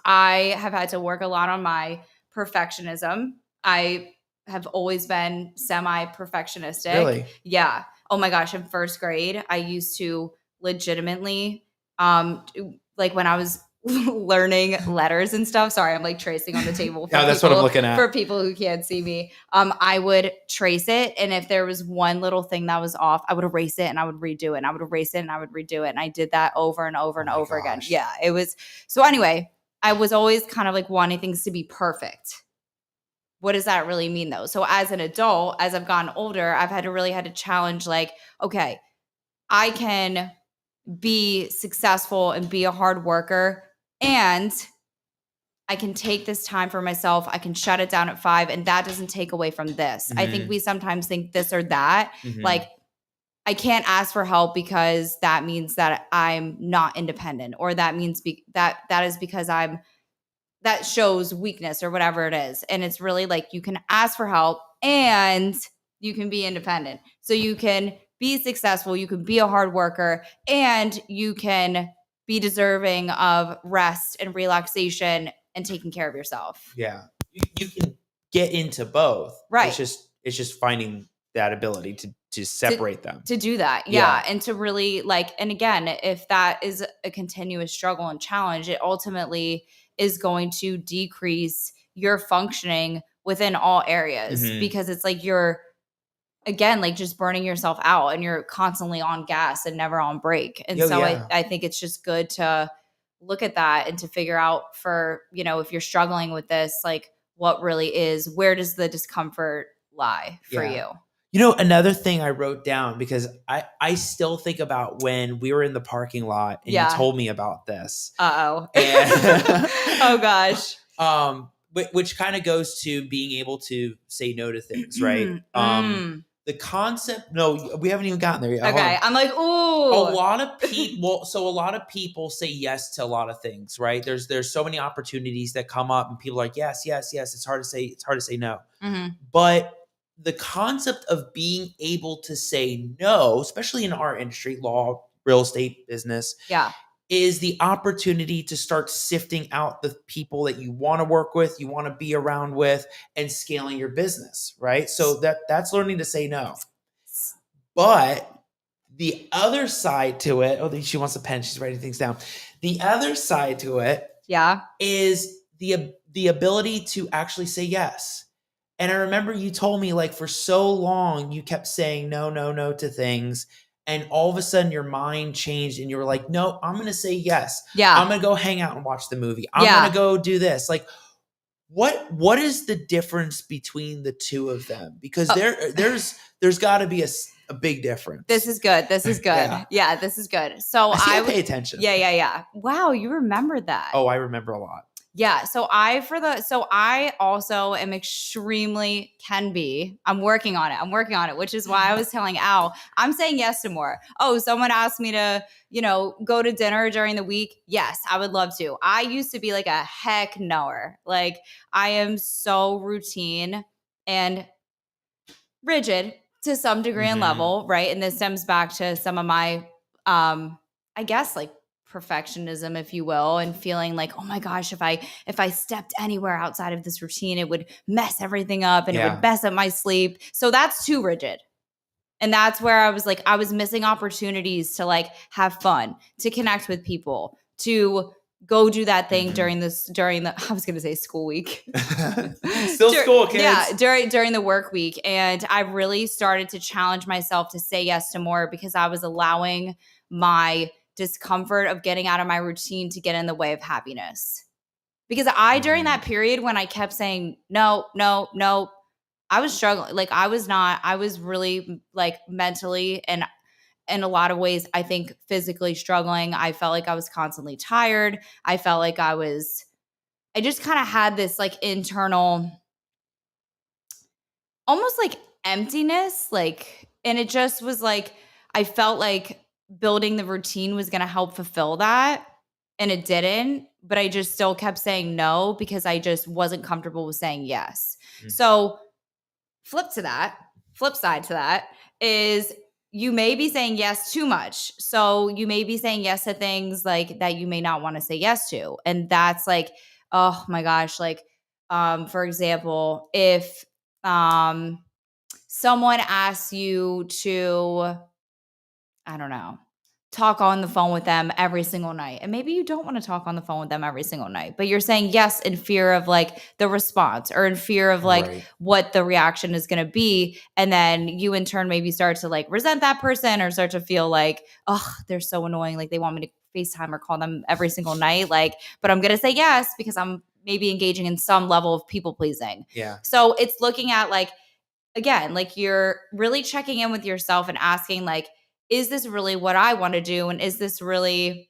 I have had to work a lot on my perfectionism. I have always been semi-perfectionistic. Really? Yeah. Oh my gosh, in first grade, I used to legitimately, like when I was learning letters and stuff. Sorry, I'm like tracing on the table. Yeah, that's what I'm looking at. For people who can't see me, I would trace it, and if there was one little thing that was off, I would erase it and I would redo it, and I would erase it and I would redo it, and I did that over and over and over again. Yeah, it was. So anyway, I was always kind of like wanting things to be perfect. What does that really mean though? So as an adult, as I've gotten older, I've had to challenge like, okay, I can be successful and be a hard worker, and I can take this time for myself. I can shut it down at 5, and that doesn't take away from this. I think we sometimes think this or that. Like, I can't ask for help because that means that I'm not independent, or that means that is because that shows weakness or whatever it is. And it's really like, you can ask for help and you can be independent. So you can be successful, you can be a hard worker, and you can be deserving of rest and relaxation and taking care of yourself. Yeah. You can get into both. Right. It's just finding that ability to separate them. To do that. Yeah. And to really like, and again, if that is a continuous struggle and challenge, it ultimately is going to decrease your functioning within all areas, because it's like you're, again, like just burning yourself out and you're constantly on gas and never on break. And I think it's just good to look at that and to figure out for, if you're struggling with this, like what really is, where does the discomfort lie for you? Another thing I wrote down, because I still think about when we were in the parking lot and you told me about this. Uh-oh. And oh gosh. Which kind of goes to being able to say no to things, right? The concept, no, we haven't even gotten there yet. Okay. I'm like, ooh. A lot of people say yes to a lot of things, right? There's so many opportunities that come up and people are like, yes. It's hard to say no. But the concept of being able to say no, especially in our industry, law, real estate, business, is the opportunity to start sifting out the people that you want to work with, you want to be around with, and scaling your business, right? So that's learning to say no. But the other side to it, she wants a pen, she's writing things down. The other side to it is the ability to actually say yes. And I remember you told me, like, for so long you kept saying no to things. And all of a sudden your mind changed and you were like, no, I'm going to say yes. Yeah. I'm going to go hang out and watch the movie. I'm going to go do this. Like, what is the difference between the two of them? Because there's got to be a big difference. This is good. This is good. This is good. So I pay attention. Yeah. Wow. You remembered that. Oh, I remember a lot. Yeah. So I also am I'm working on it, which is why I was telling Al, I'm saying yes to more. Oh, someone asked me to, go to dinner during the week. Yes, I would love to. I used to be like a heck knower. Like I am so routine and rigid to some degree and level, right? And this stems back to some of my, I guess like perfectionism, if you will, and feeling like, oh my gosh, if I stepped anywhere outside of this routine, it would mess everything up and it would mess up my sleep. So that's too rigid. And that's where I was like, I was missing opportunities to like have fun, to connect with people, to go do that thing during the I was going to say school week. Still school, kids. Yeah, during the work week. And I really started to challenge myself to say yes to more because I was allowing my discomfort of getting out of my routine to get in the way of happiness. Because during that period when I kept saying no, I was struggling. Like I was really like mentally and in a lot of ways, I think physically struggling. I felt like I was constantly tired. I felt like I just kind of had this like internal, almost like emptiness. Like, and it just was like, I felt like building the routine was going to help fulfill that. And it didn't, but I just still kept saying no because I just wasn't comfortable with saying yes. So flip side to that is you may be saying yes too much. So you may be saying yes to things like that you may not want to say yes to. And that's like, oh my gosh, like, for example, if someone asks you to, I don't know, talk on the phone with them every single night. And maybe you don't want to talk on the phone with them every single night, but you're saying yes in fear of like the response or in fear of like what the reaction is going to be. And then you in turn maybe start to like resent that person or start to feel like, oh, they're so annoying. Like they want me to FaceTime or call them every single night. Like, but I'm going to say yes because I'm maybe engaging in some level of people pleasing. Yeah. So it's looking at like, again, like you're really checking in with yourself and asking like, is this really what I want to do? And is this aligning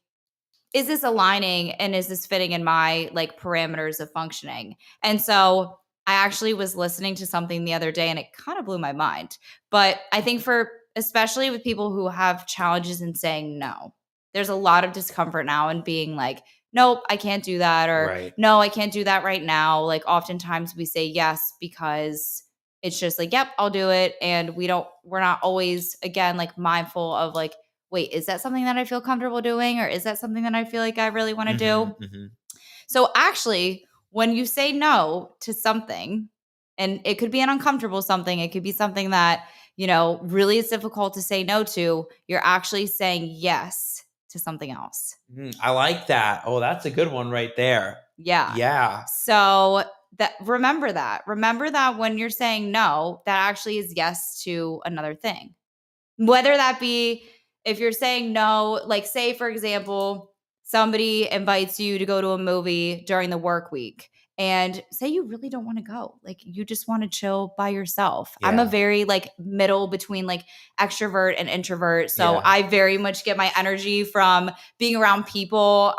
and is this fitting in my like parameters of functioning? And so I actually was listening to something the other day and it kind of blew my mind. But I think especially with people who have challenges in saying no, there's a lot of discomfort now in being like, nope, I can't do that. Or no, I can't do that right now. Like oftentimes we say yes because it's just like, yep, I'll do it. And we're not always, again, like mindful of like, wait, is that something that I feel comfortable doing? Or is that something that I feel like I really want to do? So actually, when you say no to something, and it could be an uncomfortable something, it could be something that, really is difficult to say no to, you're actually saying yes to something else. I like that. Oh, that's a good one right there. Yeah. Yeah. So remember that when you're saying no, that actually is yes to another thing. Whether that be if you're saying no, like say, for example, somebody invites you to go to a movie during the work week and say you really don't want to go. Like you just want to chill by yourself. Yeah. I'm a very like middle between like extrovert and introvert. So I very much get my energy from being around people,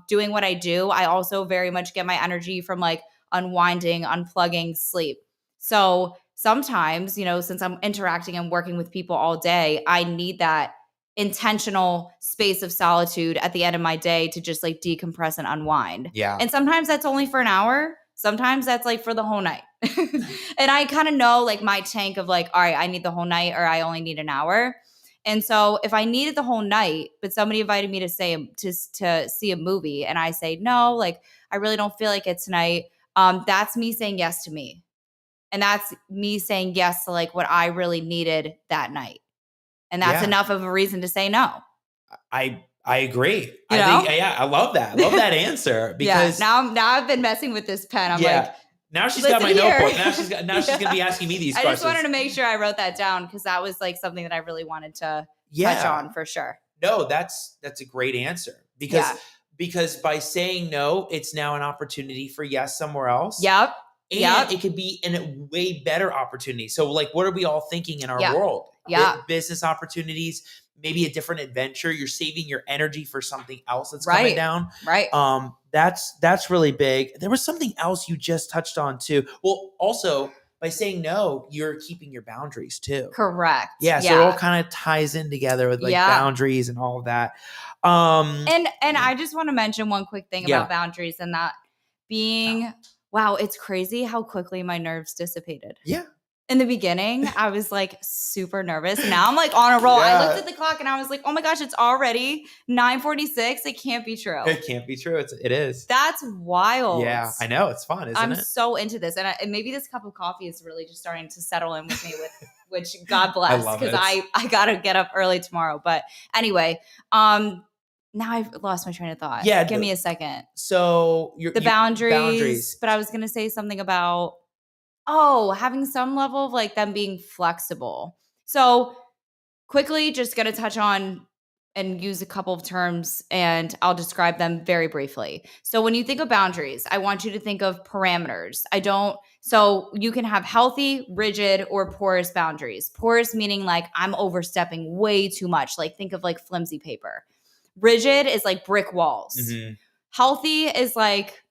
doing what I do. I also very much get my energy from like unwinding, unplugging, sleep. So sometimes, since I'm interacting and working with people all day, I need that intentional space of solitude at the end of my day to just like decompress and unwind. Yeah. And sometimes that's only for an hour. Sometimes that's like for the whole night. And I kind of know like my tank of like, all right, I need the whole night or I only need an hour. And so if I needed the whole night, but somebody invited me to see a movie and I say, no, like I really don't feel like it tonight. That's me saying yes to me. And that's me saying yes to like what I really needed that night. And that's enough of a reason to say no. I agree. I love that. I love that answer because now I've been messing with this pen. I'm like, now she's got my notebook. Now she's going to be asking me these questions. I just wanted to make sure I wrote that down because that was like something that I really wanted to touch on for sure. No, that's a great answer because by saying no, it's now an opportunity for yes somewhere else. Yep. And it could be a way better opportunity. So like, what are we all thinking in our world? Business opportunities, maybe a different adventure. You're saving your energy for something else that's coming down. Right. That's really big. There was something else you just touched on too. Well, also by saying no, you're keeping your boundaries too. Correct. Yeah. So it all kind of ties in together with like boundaries and all of that. And I just want to mention one quick thing about boundaries, and that being, wow, it's crazy how quickly my nerves dissipated. Yeah. In the beginning, I was like super nervous. And now I'm like on a roll. Yeah. I looked at the clock and I was like, oh my gosh, it's already 9:46. It can't be true. It can't be true. It is. That's wild. Yeah, I know. It's fun, isn't it? I'm so into this. And maybe this cup of coffee is really just starting to settle in with me, which God bless, because I got to get up early tomorrow. But anyway, now I've lost my train of thought. Yeah. Give me a second. So the boundaries. But I was going to say something about, having some level of like them being flexible. So quickly, just going to touch on and use a couple of terms, and I'll describe them very briefly. So when you think of boundaries, I want you to think of parameters. So you can have healthy, rigid, or porous boundaries. Porous meaning like I'm overstepping way too much. Like think of like flimsy paper. Rigid is like brick walls. Mm-hmm. Healthy is like,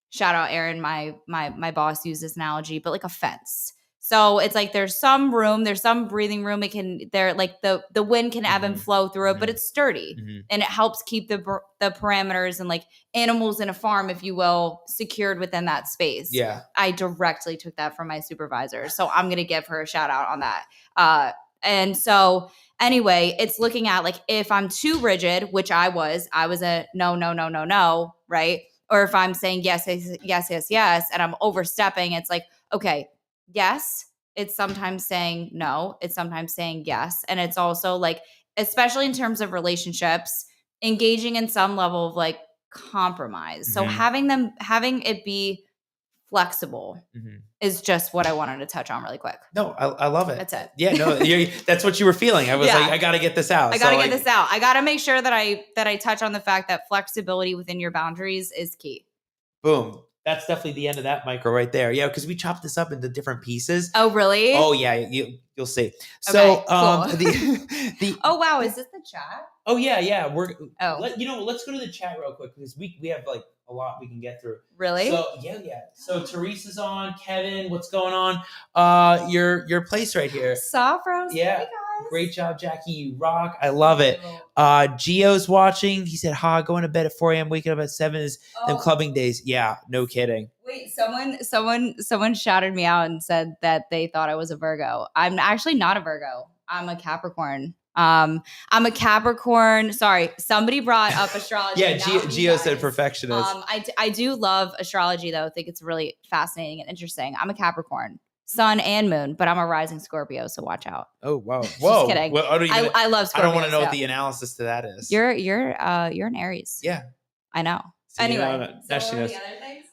shout out Aaron, my boss used this analogy, but like a fence. So it's like there's some room, there's some breathing room. The wind can ebb and flow through it, but it's sturdy and it helps keep the parameters and like animals in a farm, if you will, secured within that space. Yeah, I directly took that from my supervisor, so I'm gonna give her a shout out on that. And so anyway, it's looking at like if I'm too rigid, which I was a no, right? Or if I'm saying yes, and I'm overstepping, it's like, okay, yes, it's sometimes saying no, it's sometimes saying yes. And it's also like, especially in terms of relationships, engaging in some level of like compromise. So having it be flexible is just what I wanted to touch on really quick. No, I love it. That's it. Yeah, no, that's what you were feeling. I was like, I got to get this out. I got to get this out. I got to make sure that I touch on the fact that flexibility within your boundaries is key. Boom. That's definitely the end of that micro right there. Yeah, because we chopped this up into different pieces. Oh, really? Oh, yeah. You'll see. So, cool. Oh, wow. Is this the chat? Oh, yeah. Let's go to the chat real quick because we have like a lot we can get through. Really? So, yeah. So Teresa's on. Kevin, what's going on? Your place right here. Safros. Yeah. Hey, guys. Great job, Jackie. You rock. I love it. Gio's watching. He said, going to bed at 4 a.m., waking up at 7 is them clubbing days. Yeah, no kidding. Wait, someone shouted me out and said that they thought I was a Virgo. I'm actually not a Virgo. I'm a Capricorn. I'm a Capricorn. Sorry, somebody brought up astrology. Yeah, Gio said perfectionist. I do love astrology though. I think it's really fascinating and interesting. I'm a Capricorn. Sun and moon, but I'm a rising Scorpio, so watch out. Oh wow! Whoa! Just kidding. Well, I love Scorpios. I don't want to know what the analysis to that is. You're an Aries. Yeah, I know. So anyway, so what are the other things?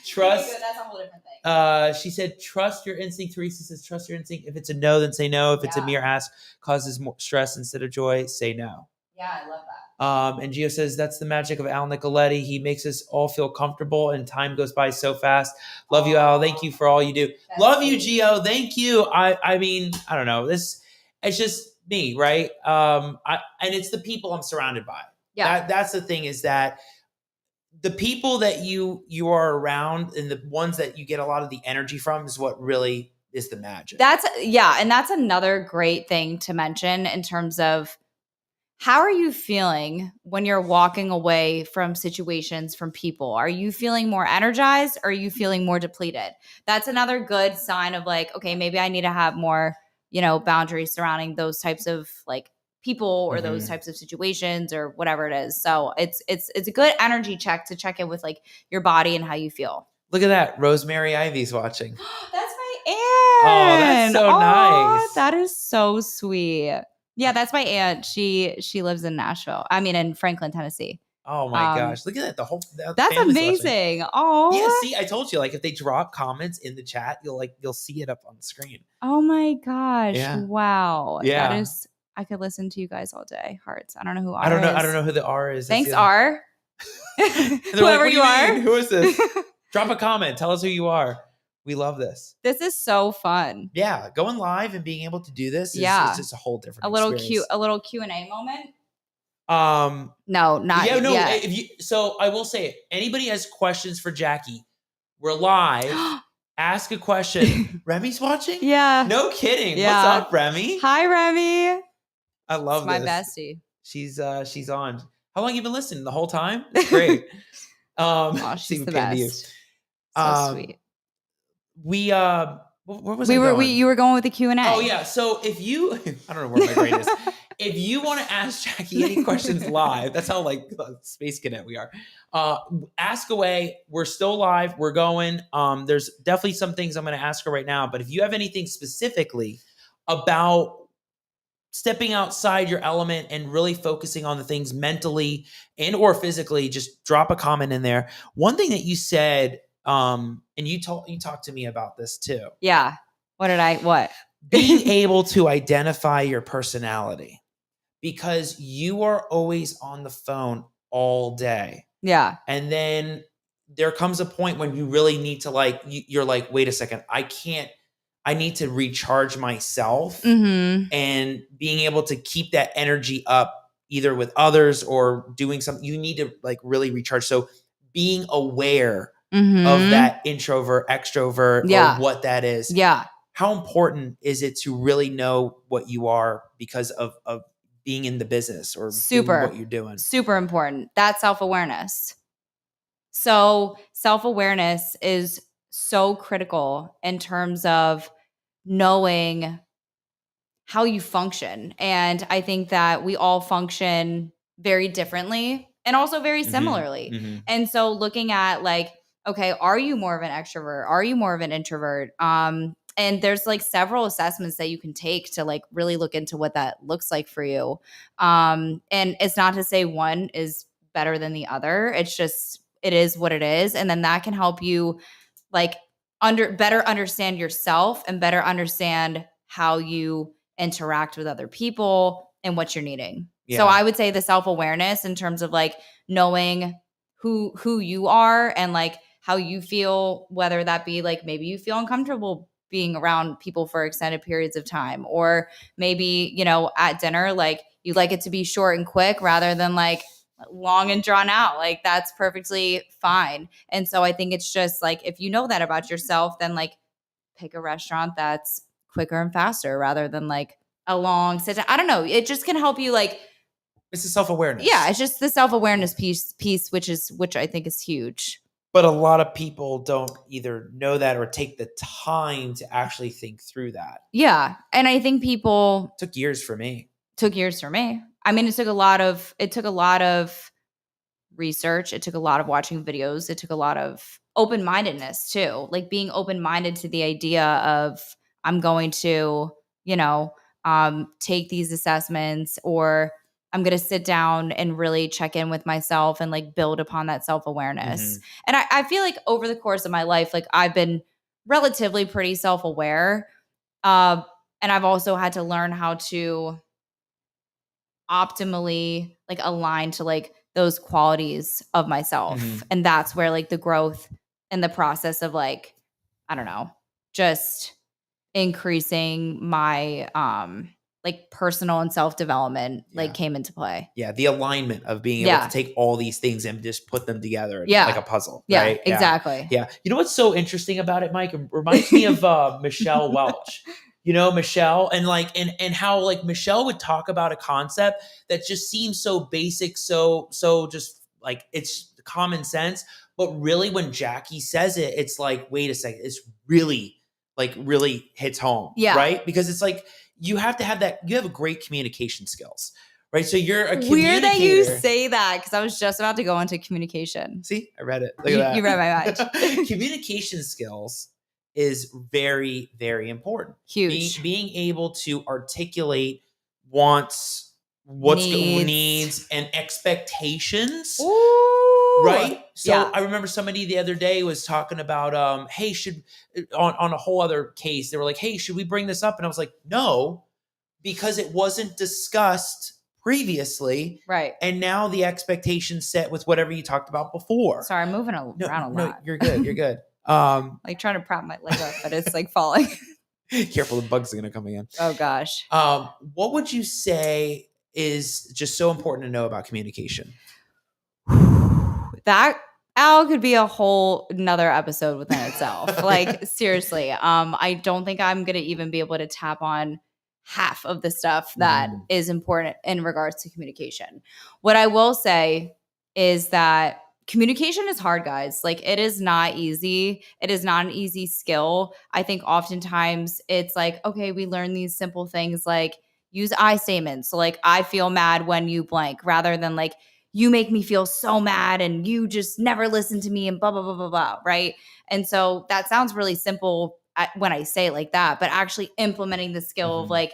Trust. That's a whole different thing. She said, "Trust your instinct." Teresa says, "Trust your instinct. If it's a no, then say no. If it's a mere ask, causes more stress instead of joy, say no." Yeah, I love that. And Gio says, that's the magic of Al Nicoletti. He makes us all feel comfortable and time goes by so fast. Love you, Al. Thank you for all you do. Love you, Gio. Thank you. I mean, I don't know. It's just me, right? And it's the people I'm surrounded by. Yeah. That's the thing, is that the people that you are around and the ones that you get a lot of the energy from is what really is the magic. And that's another great thing to mention in terms of, how are you feeling when you're walking away from situations, from people? Are you feeling more energized or are you feeling more depleted? That's another good sign of like, okay, maybe I need to have more, boundaries surrounding those types of like people or those types of situations or whatever it is. So it's a good energy check to check in with like your body and how you feel. Look at that. Rosemary Ivy's watching. That's my aunt. Oh, that's so nice. That is so sweet. Yeah, that's my aunt. She lives in Nashville. I mean, in Franklin, Tennessee. Oh my gosh! Look at that. That's amazing. Oh, yeah. See, I told you. Like, if they drop comments in the chat, you'll see it up on the screen. Oh my gosh! Yeah. Wow. Yeah. That is. I could listen to you guys all day. Hearts. I don't know who R I don't know. is. I don't know who the R is. Thanks, R. Whoever you are. Who is this? Drop a comment. Tell us who you are. We love this. This is so fun. Yeah, going live and being able to do this is just a whole different experience. A little Q&A moment. No, not Yeah, no. yet. So I will say, anybody has questions for Jackie, we're live. Ask a question. Remy's watching? Yeah. No kidding. Yeah. What's up, Remy? Hi, Remy. I love It's my this. bestie. She's on. How long you been listening? The whole time? It's great. Oh, she's the best. So sweet. Where was I going? You were going with the Q&A. Oh yeah. So if you, I don't know where my brain is. If you want to ask Jackie any questions live, that's how like Space Cadet we are. Ask away. We're still live. We're going. There's definitely some things I'm going to ask her right now. But if you have anything specifically about stepping outside your element and really focusing on the things mentally and or physically, just drop a comment in there. One thing that you said, and you talked to me about this too. Yeah. What? Being able to identify your personality, because you are always on the phone all day. Yeah. And then there comes a point when you really need to you're like, wait a second, I need to recharge myself. Mm-hmm. And being able to keep that energy up either with others or doing something, you need to like really recharge. So being aware of that introvert, extrovert, or what that is. Yeah. How important is it to really know what you are because of being in the business or doing what you're doing? Super important. That's self-awareness. So self-awareness is so critical in terms of knowing how you function. And I think that we all function very differently and also very similarly. Mm-hmm. And so looking at like, okay, are you more of an extrovert? Are you more of an introvert? And there's like several assessments that you can take to like really look into what that looks like for you. And it's not to say one is better than the other. It's just, it is what it is. And then that can help you like better understand yourself and better understand how you interact with other people and what you're needing. Yeah. So I would say the self-awareness in terms of like knowing who you are and like how you feel, whether that be like maybe you feel uncomfortable being around people for extended periods of time, or maybe, you know, at dinner, like you like it to be short and quick rather than like long and drawn out. Like that's perfectly fine. And so I think it's just like, if you know that about yourself, then like pick a restaurant that's quicker and faster rather than like a long sit down. I don't know. It just can help you like, it's the self-awareness. yeah, it's just the self-awareness piece, which I think is huge. But a lot of people don't either know that or take the time to actually think through that. Yeah. And I think people took years for me. I mean, it took a lot of research. It took a lot of watching videos. It took a lot of open-mindedness too. Like being open-minded to the idea of I'm going to, you know, take these assessments, or I'm going to sit down and really check in with myself and like build upon that self-awareness. And I feel like over the course of my life, like I've been relatively pretty self-aware. And I've also had to learn how to optimally like align to like those qualities of myself. And that's where like the growth and the process of like, I don't know, just increasing my like personal and self-development like came into play. Yeah. The alignment of being able to take all these things and just put them together like a puzzle. Yeah, right? Exactly. Yeah. You know what's so interesting about it, Mike? It reminds me of Michelle Welch. You know, Michelle, and like, and how like Michelle would talk about a concept that just seems so basic, so just like it's common sense. But really when Jackie says it, it's like, wait a second, it's really hits home. Yeah. Right. Because it's like, you have to have that, you have a great communication skills, right? So you're a communicator. Weird that you say that, because I was just about to go into communication. See, I read it. Look at that. You read my mind. Communication skills is very, very important. Huge. Being able to articulate wants, needs and expectations. Ooh. Right? So I remember somebody the other day was talking about, hey, on a whole other case, they were like, hey, should we bring this up? And I was like, no, because it wasn't discussed previously. Right. And now the expectation's set with whatever you talked about before. Sorry, I'm moving around a lot. No, you're good. You're good. Like trying to prop my leg up, but it's like falling. Careful, the bugs are going to come again. Oh gosh. What would you say is just so important to know about communication? That Al could be a whole another episode within itself. Like seriously, I don't think I'm gonna even be able to tap on half of the stuff that is important in regards to communication. What I will say is that communication is hard, guys. Like it is not easy. It is not an easy skill. I think oftentimes it's like, okay, we learn these simple things like use I statements. So like I feel mad when you blank rather than like you make me feel so mad and you just never listen to me and blah, blah, blah, blah, blah, right? And so that sounds really simple when I say it like that, but actually implementing the skill of like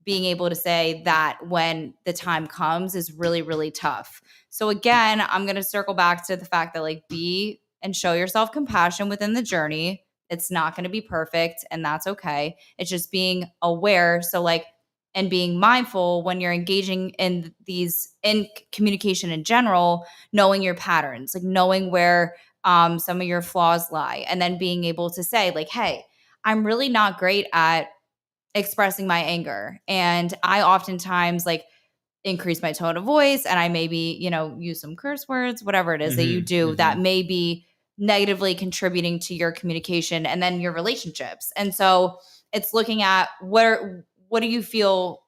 being able to say that when the time comes is really, really tough. So again, I'm going to circle back to the fact that like be and show yourself compassion within the journey. It's not going to be perfect and that's okay. It's just being aware. So like, and being mindful when you're engaging in communication in general, knowing your patterns, like knowing where some of your flaws lie, and then being able to say like, hey, I'm really not great at expressing my anger. And I oftentimes like increase my tone of voice and I maybe, use some curse words, whatever it is that you do that may be negatively contributing to your communication and then your relationships. And so it's looking at what do you feel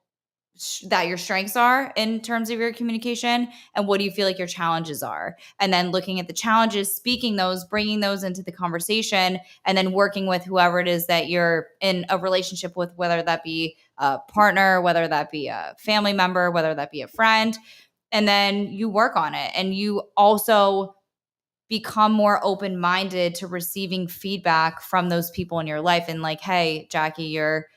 that your strengths are in terms of your communication and what do you feel like your challenges are? And then looking at the challenges, speaking those, bringing those into the conversation, and then working with whoever it is that you're in a relationship with, whether that be a partner, whether that be a family member, whether that be a friend. And then you work on it and you also become more open-minded to receiving feedback from those people in your life. And like, hey, Jackie, you're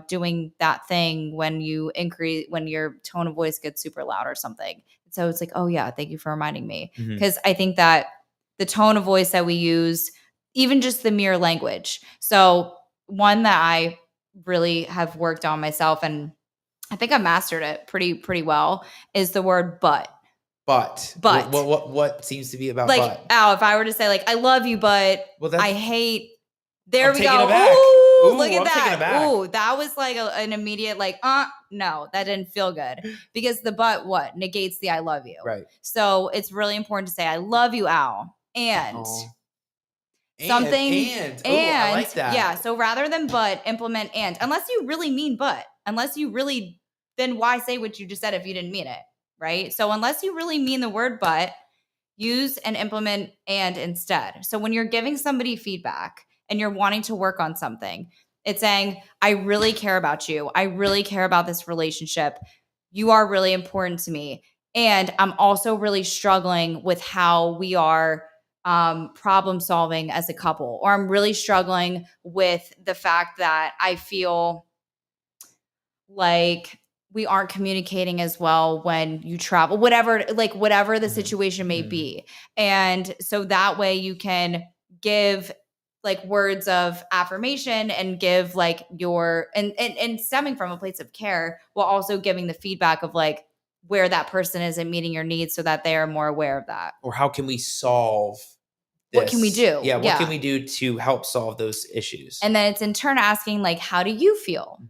doing that thing when your tone of voice gets super loud or something. So it's like, oh yeah, thank you for reminding me. Because I think that the tone of voice that we use, even just the mere language. So one that I really have worked on myself, and I think I mastered it pretty well, is the word but. But. What seems to be about like, but? Al, if I were to say like, I love you, but I hate. There we go. Ooh, look at I'm that. Ooh, that was like an immediate like, no, that didn't feel good. Because the but what negates the I love you. Right. So it's really important to say, I love you, Al. And something. And. I like that. Yeah. So rather than but, implement and. Unless you really mean but. Unless you really, then why say what you just said if you didn't mean it? Right. So unless you really mean the word but, use and implement and instead. So when you're giving somebody feedback and you're wanting to work on something, it's saying, I really care about you. I really care about this relationship. You are really important to me. And I'm also really struggling with how we are problem solving as a couple. Or I'm really struggling with the fact that I feel like we aren't communicating as well when you travel, whatever the situation may be. And so that way you can give like words of affirmation and give like and stemming from a place of care while also giving the feedback of like where that person is and meeting your needs so that they are more aware of that. Or how can we solve this? What can we do? Yeah. What can we do to help solve those issues? And then it's in turn asking like, how do you feel?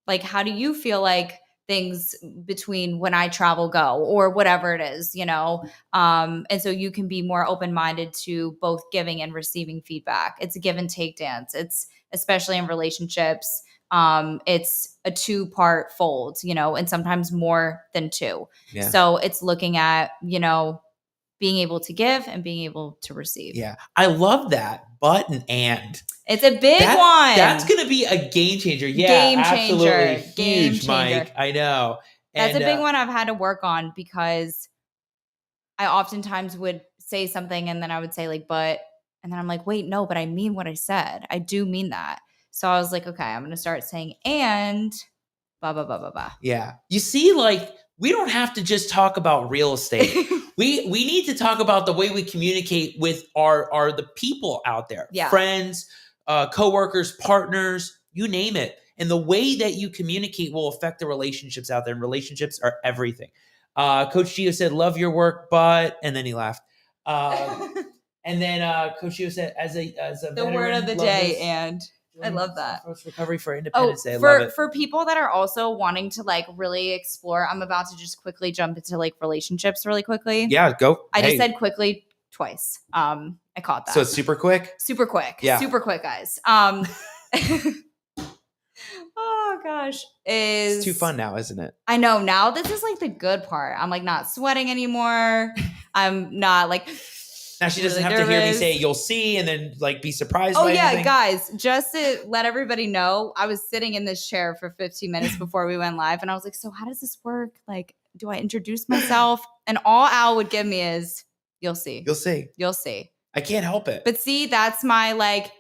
Like, how do you feel like things between when I travel go or whatever it is, and so you can be more open-minded to both giving and receiving feedback. It's a give and take dance. It's especially in relationships. It's a 2-part fold, and sometimes more than 2. Yeah. So it's looking at, being able to give and being able to receive. Yeah. I love that. But and. It's a big one. That's going to be a game changer. Yeah, game changer. Absolutely. Huge, Mike. I know. That's a big one I've had to work on because I oftentimes would say something and then I would say like, but, and then I'm like, wait, no, but I mean what I said. I do mean that. So I was like, okay, I'm going to start saying, and blah, blah, blah, blah, blah. Yeah. You see, like, we don't have to just talk about real estate. We need to talk about the way we communicate with the people out there. Yeah. Friends, coworkers, partners, you name it. And the way that you communicate will affect the relationships out there. And relationships are everything. Coach Gio said, love your work, but, and then he laughed. And then Coach Gio said, as a the word of the day, and I love that. Southwest Recovery for Independence Day. I love it. For people that are also wanting to like really explore, I'm about to just quickly jump into like relationships really quickly. Yeah, go. I just said quickly twice. I caught that. So it's super quick? Super quick. Yeah. Super quick, guys. Oh gosh. It's too fun now, isn't it? I know. Now this is like the good part. I'm like not sweating anymore. I'm not like now she doesn't really have to hear me nervous. say you'll see and then like be surprised Oh by yeah, anything. guys, just to let everybody know, I was sitting in this chair for 15 minutes before we went live and I was like, so how does this work? Like, do I introduce myself? And all Al would give me is you'll see. You'll see. You'll see. I can't help it. But see, that's my like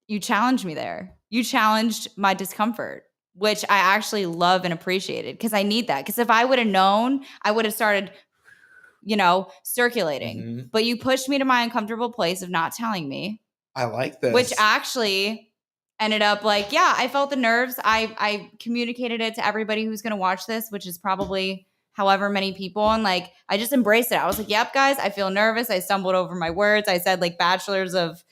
you challenged me there. You challenged my discomfort, which I actually love and appreciated because I need that. Because if I would have known, I would have started, circulating. Mm-hmm. But you pushed me to my uncomfortable place of not telling me. I like this. Which actually ended up like, yeah, I felt the nerves. I communicated it to everybody who's going to watch this, which is probably however many people. And like, I just embraced it. I was like, yep, guys, I feel nervous. I stumbled over my words. I said like bachelor's of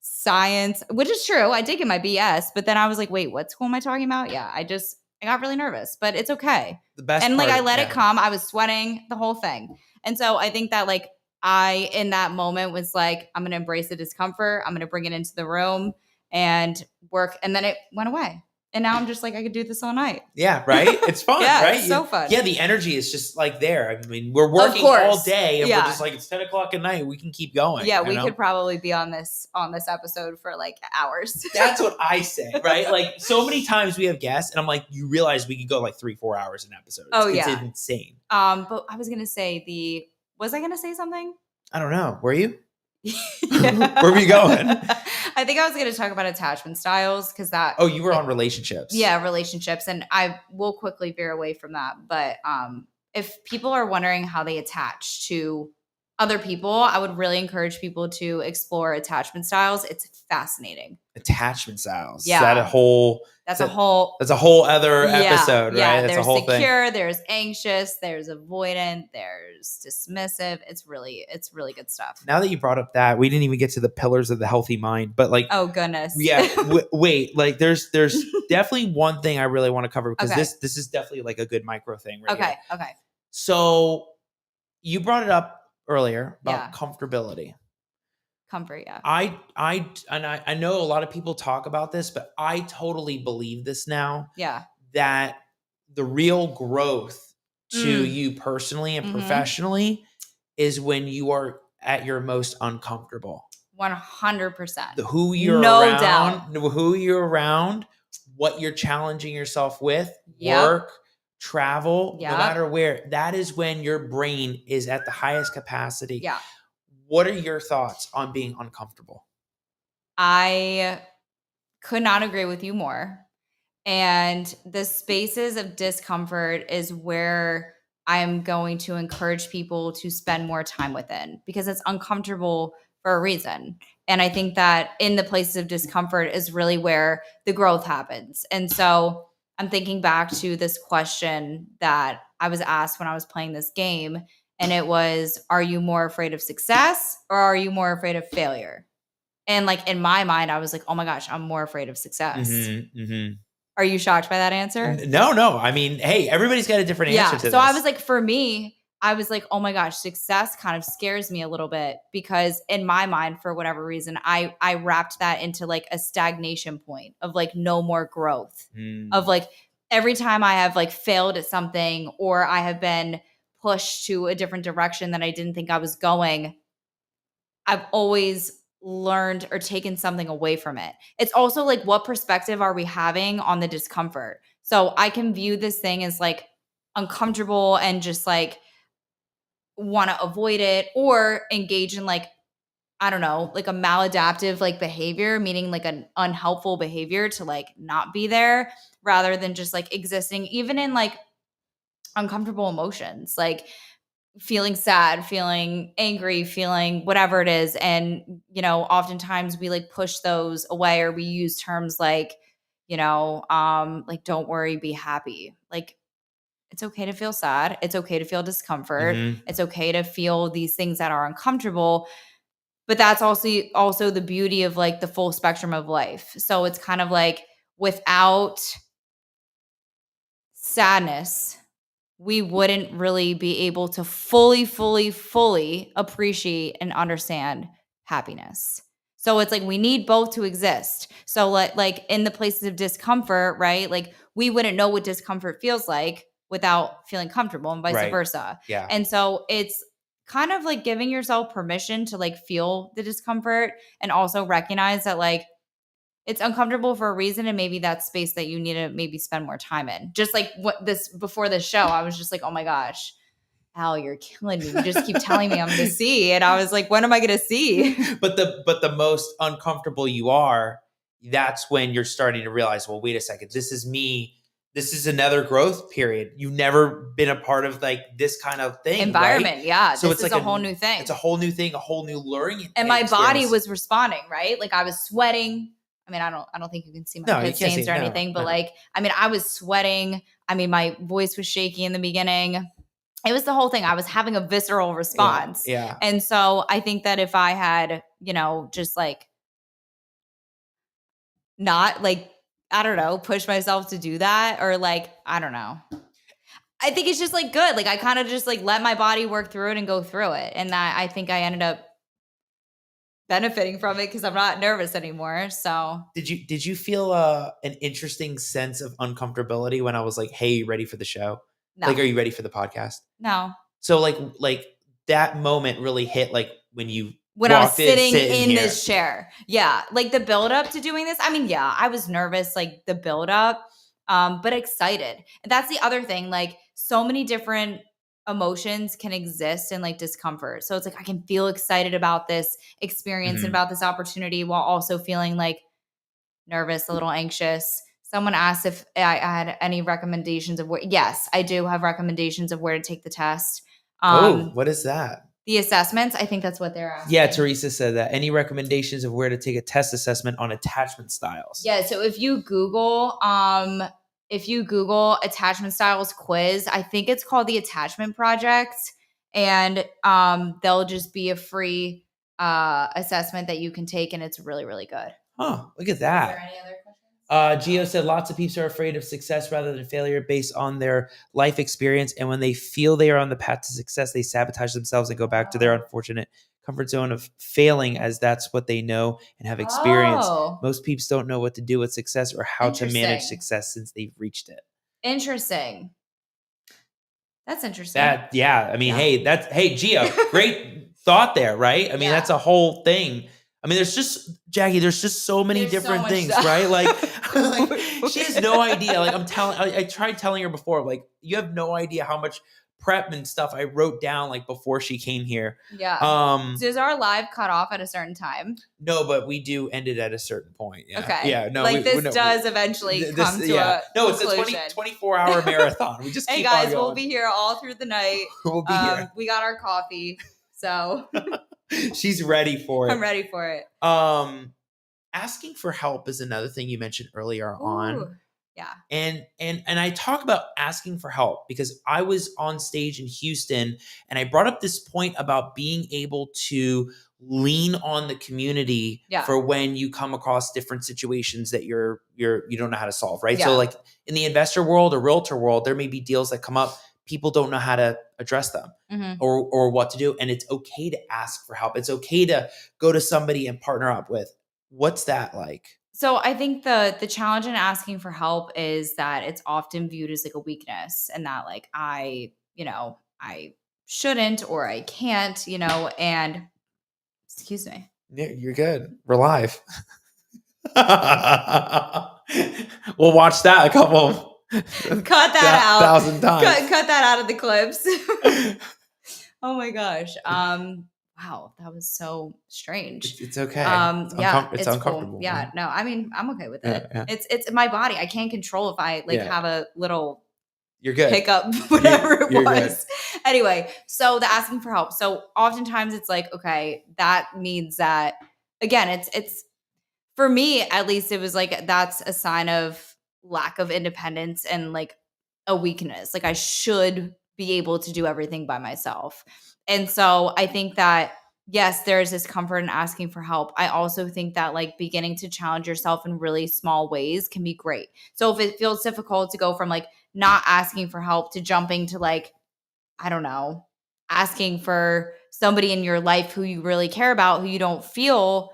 science, which is true. I did get my BS, but then I was like, wait, what school am I talking about? Yeah, I got really nervous, but it's okay. The best and like part, I let it come. I was sweating, the whole thing. And so I think that like I in that moment was like, I'm gonna embrace the discomfort. I'm gonna bring it into the room and work. And then it went away. And now I'm just like, I could do this all night. Yeah, right? It's fun, Yeah, right? it's so fun. Yeah, the energy is just like there. I mean, we're working all day and we're just like, it's 10 o'clock at night. We can keep going. Yeah, we could probably be on this episode for like hours. That's what I say, right? Like so many times we have guests and I'm like, you realize we could go like 3-4 hours an episode. It's insane. But I was going to say was I going to say something? I don't know. Were you? Where were you going? I think I was going to talk about attachment styles because that. Oh, you were on relationships. Yeah, relationships, and I will quickly veer away from that. But if people are wondering how they attach to other people, I would really encourage people to explore attachment styles. It's fascinating. Attachment styles. Yeah, That's a whole other episode, right? That's there's a whole secure, thing. There's anxious, there's avoidant, there's dismissive. It's really good stuff. Now that you brought up that, we didn't even get to the pillars of the healthy mind, but like, oh goodness, yeah. Wait, like there's definitely one thing I really want to cover because this is definitely like a good micro thing, right? Okay. Here. Okay. So you brought it up earlier about comfortability. Comfort, yeah. I know a lot of people talk about this, but I totally believe this now. Yeah. That the real growth to you personally and professionally is when you are at your most uncomfortable. 100%. Who you're around, what you're challenging yourself with, work, travel, no matter where. That is when your brain is at the highest capacity. Yeah. What are your thoughts on being uncomfortable? I could not agree with you more. And the spaces of discomfort is where I'm going to encourage people to spend more time within because it's uncomfortable for a reason. And I think that in the places of discomfort is really where the growth happens. And so I'm thinking back to this question that I was asked when I was playing this game. And it was, are you more afraid of success or are you more afraid of failure? And like in my mind, I was like, oh my gosh, I'm more afraid of success. Are you shocked by that answer? No. I mean, hey, everybody's got a different answer to this. So I was like, for me, I was like, oh my gosh, success kind of scares me a little bit because in my mind, for whatever reason, I wrapped that into like a stagnation point of like no more growth of like every time I have like failed at something or I have been pushed to a different direction that I didn't think I was going, I've always learned or taken something away from it. It's also like, what perspective are we having on the discomfort? So I can view this thing as like uncomfortable and just like want to avoid it or engage in like, I don't know, like a maladaptive like behavior, meaning like an unhelpful behavior to like not be there rather than just like existing even in like uncomfortable emotions, like feeling sad, feeling angry, feeling whatever it is. And, oftentimes we like push those away or we use terms like, like, don't worry, be happy. Like, it's okay to feel sad. It's okay to feel discomfort. It's okay to feel these things that are uncomfortable. but that's also the beauty of like the full spectrum of life. So it's kind of like without sadness, we wouldn't really be able to fully appreciate and understand happiness. So it's like we need both to exist. So like in the places of discomfort, right? Like we wouldn't know what discomfort feels like without feeling comfortable and vice Right. versa. Yeah. And so it's kind of like giving yourself permission to like feel the discomfort and also recognize that like it's uncomfortable for a reason, and maybe that's space that you need to maybe spend more time in. Just like before this show, I was just like, oh my gosh, Al, you're killing me. You just keep telling me I'm going to see. And I was like, when am I going to see? But the most uncomfortable you are, that's when you're starting to realize, well, wait a second, this is me. This is another growth period. You've never been a part of like this kind of thing. Environment. Right? Yeah. So this it's is like a whole new thing. It's a whole new thing, a whole new learning. And my body experience. was responding, right? Like I was sweating. I mean, I don't think you can see my pit stains or anything, but like, I mean, I was sweating. I mean, my voice was shaky in the beginning. It was the whole thing. I was having a visceral response. Yeah. And so I think that if I had, just like not like, I don't know, push myself to do that, or like, I don't know. I think it's just like good. Like I kind of just like let my body work through it and go through it. And that I think I ended up benefiting from it because I'm not nervous anymore. So did you feel an interesting sense of uncomfortability when I was like, hey, you ready for the show? No. Like, are you ready for the podcast? No. So like that moment really hit like when I was sitting in this chair. Yeah. Like the build up to doing this. I mean, yeah, I was nervous, like the build up, but excited. And that's the other thing. Like so many different emotions can exist in like discomfort. So it's like I can feel excited about this experience and about this opportunity while also feeling like nervous, a little anxious. Someone asked if I had any recommendations of where. Yes, I do have recommendations of where to take the test. What is that? The assessments. I think that's what they're asking. Yeah, Teresa said that. Any recommendations of where to take a test assessment on attachment styles? Yeah, so if you Google attachment styles quiz, I think it's called the Attachment Project, and there'll just be a free assessment that you can take, and it's really, really good. Huh, look at that. Is there any other questions? Gio said lots of peeps are afraid of success rather than failure based on their life experience, and when they feel they are on the path to success, they sabotage themselves and go back to their unfortunate comfort zone of failing, as that's what they know and have experienced. Most peeps don't know what to do with success or how to manage success since they've reached it. Interesting. That's interesting. Hey, Gio, great thought there, right? I mean, that's a whole thing. I mean, there's just so many different things, right? Like she has no idea. Like I tried telling her before, like you have no idea how much prep and stuff I wrote down like before she came here. Yeah. So is our live cut off at a certain time? No, but we do end it at a certain point. Yeah. Okay. Yeah. No. Like this does eventually come to a conclusion. It's a 24-hour marathon. We just keep hey guys, on going. We'll be here all through the night. We'll be here. We got our coffee, so she's ready for it. I'm ready for it. Asking for help is another thing you mentioned earlier on. Yeah. And I talk about asking for help because I was on stage in Houston and I brought up this point about being able to lean on the community for when you come across different situations that you don't know how to solve, right? Yeah. So like in the investor world or realtor world, there may be deals that come up, people don't know how to address them or what to do. And it's okay to ask for help. It's okay to go to somebody and partner up with. What's that like? So I think the challenge in asking for help is that it's often viewed as like a weakness, and that like I shouldn't or I can't, and excuse me. Yeah, you're good. We're live. We'll watch that a couple. Cut that out 1,000 times. Cut that out of the clips. Oh my gosh. Wow, that was so strange. It's okay. It's uncomfortable. Cool. Yeah, no, I mean, I'm okay with it. Yeah. It's my body. I can't control if I have a little you're good hiccup, whatever it was. Good. Anyway, so the asking for help. So oftentimes it's like, okay, that means that again, it's for me at least, it was like that's a sign of lack of independence and like a weakness. Like I should be able to do everything by myself. And so I think that yes, there is this comfort in asking for help. I also think that like beginning to challenge yourself in really small ways can be great. So if it feels difficult to go from like not asking for help to jumping to like, I don't know, asking for somebody in your life who you really care about, who you don't feel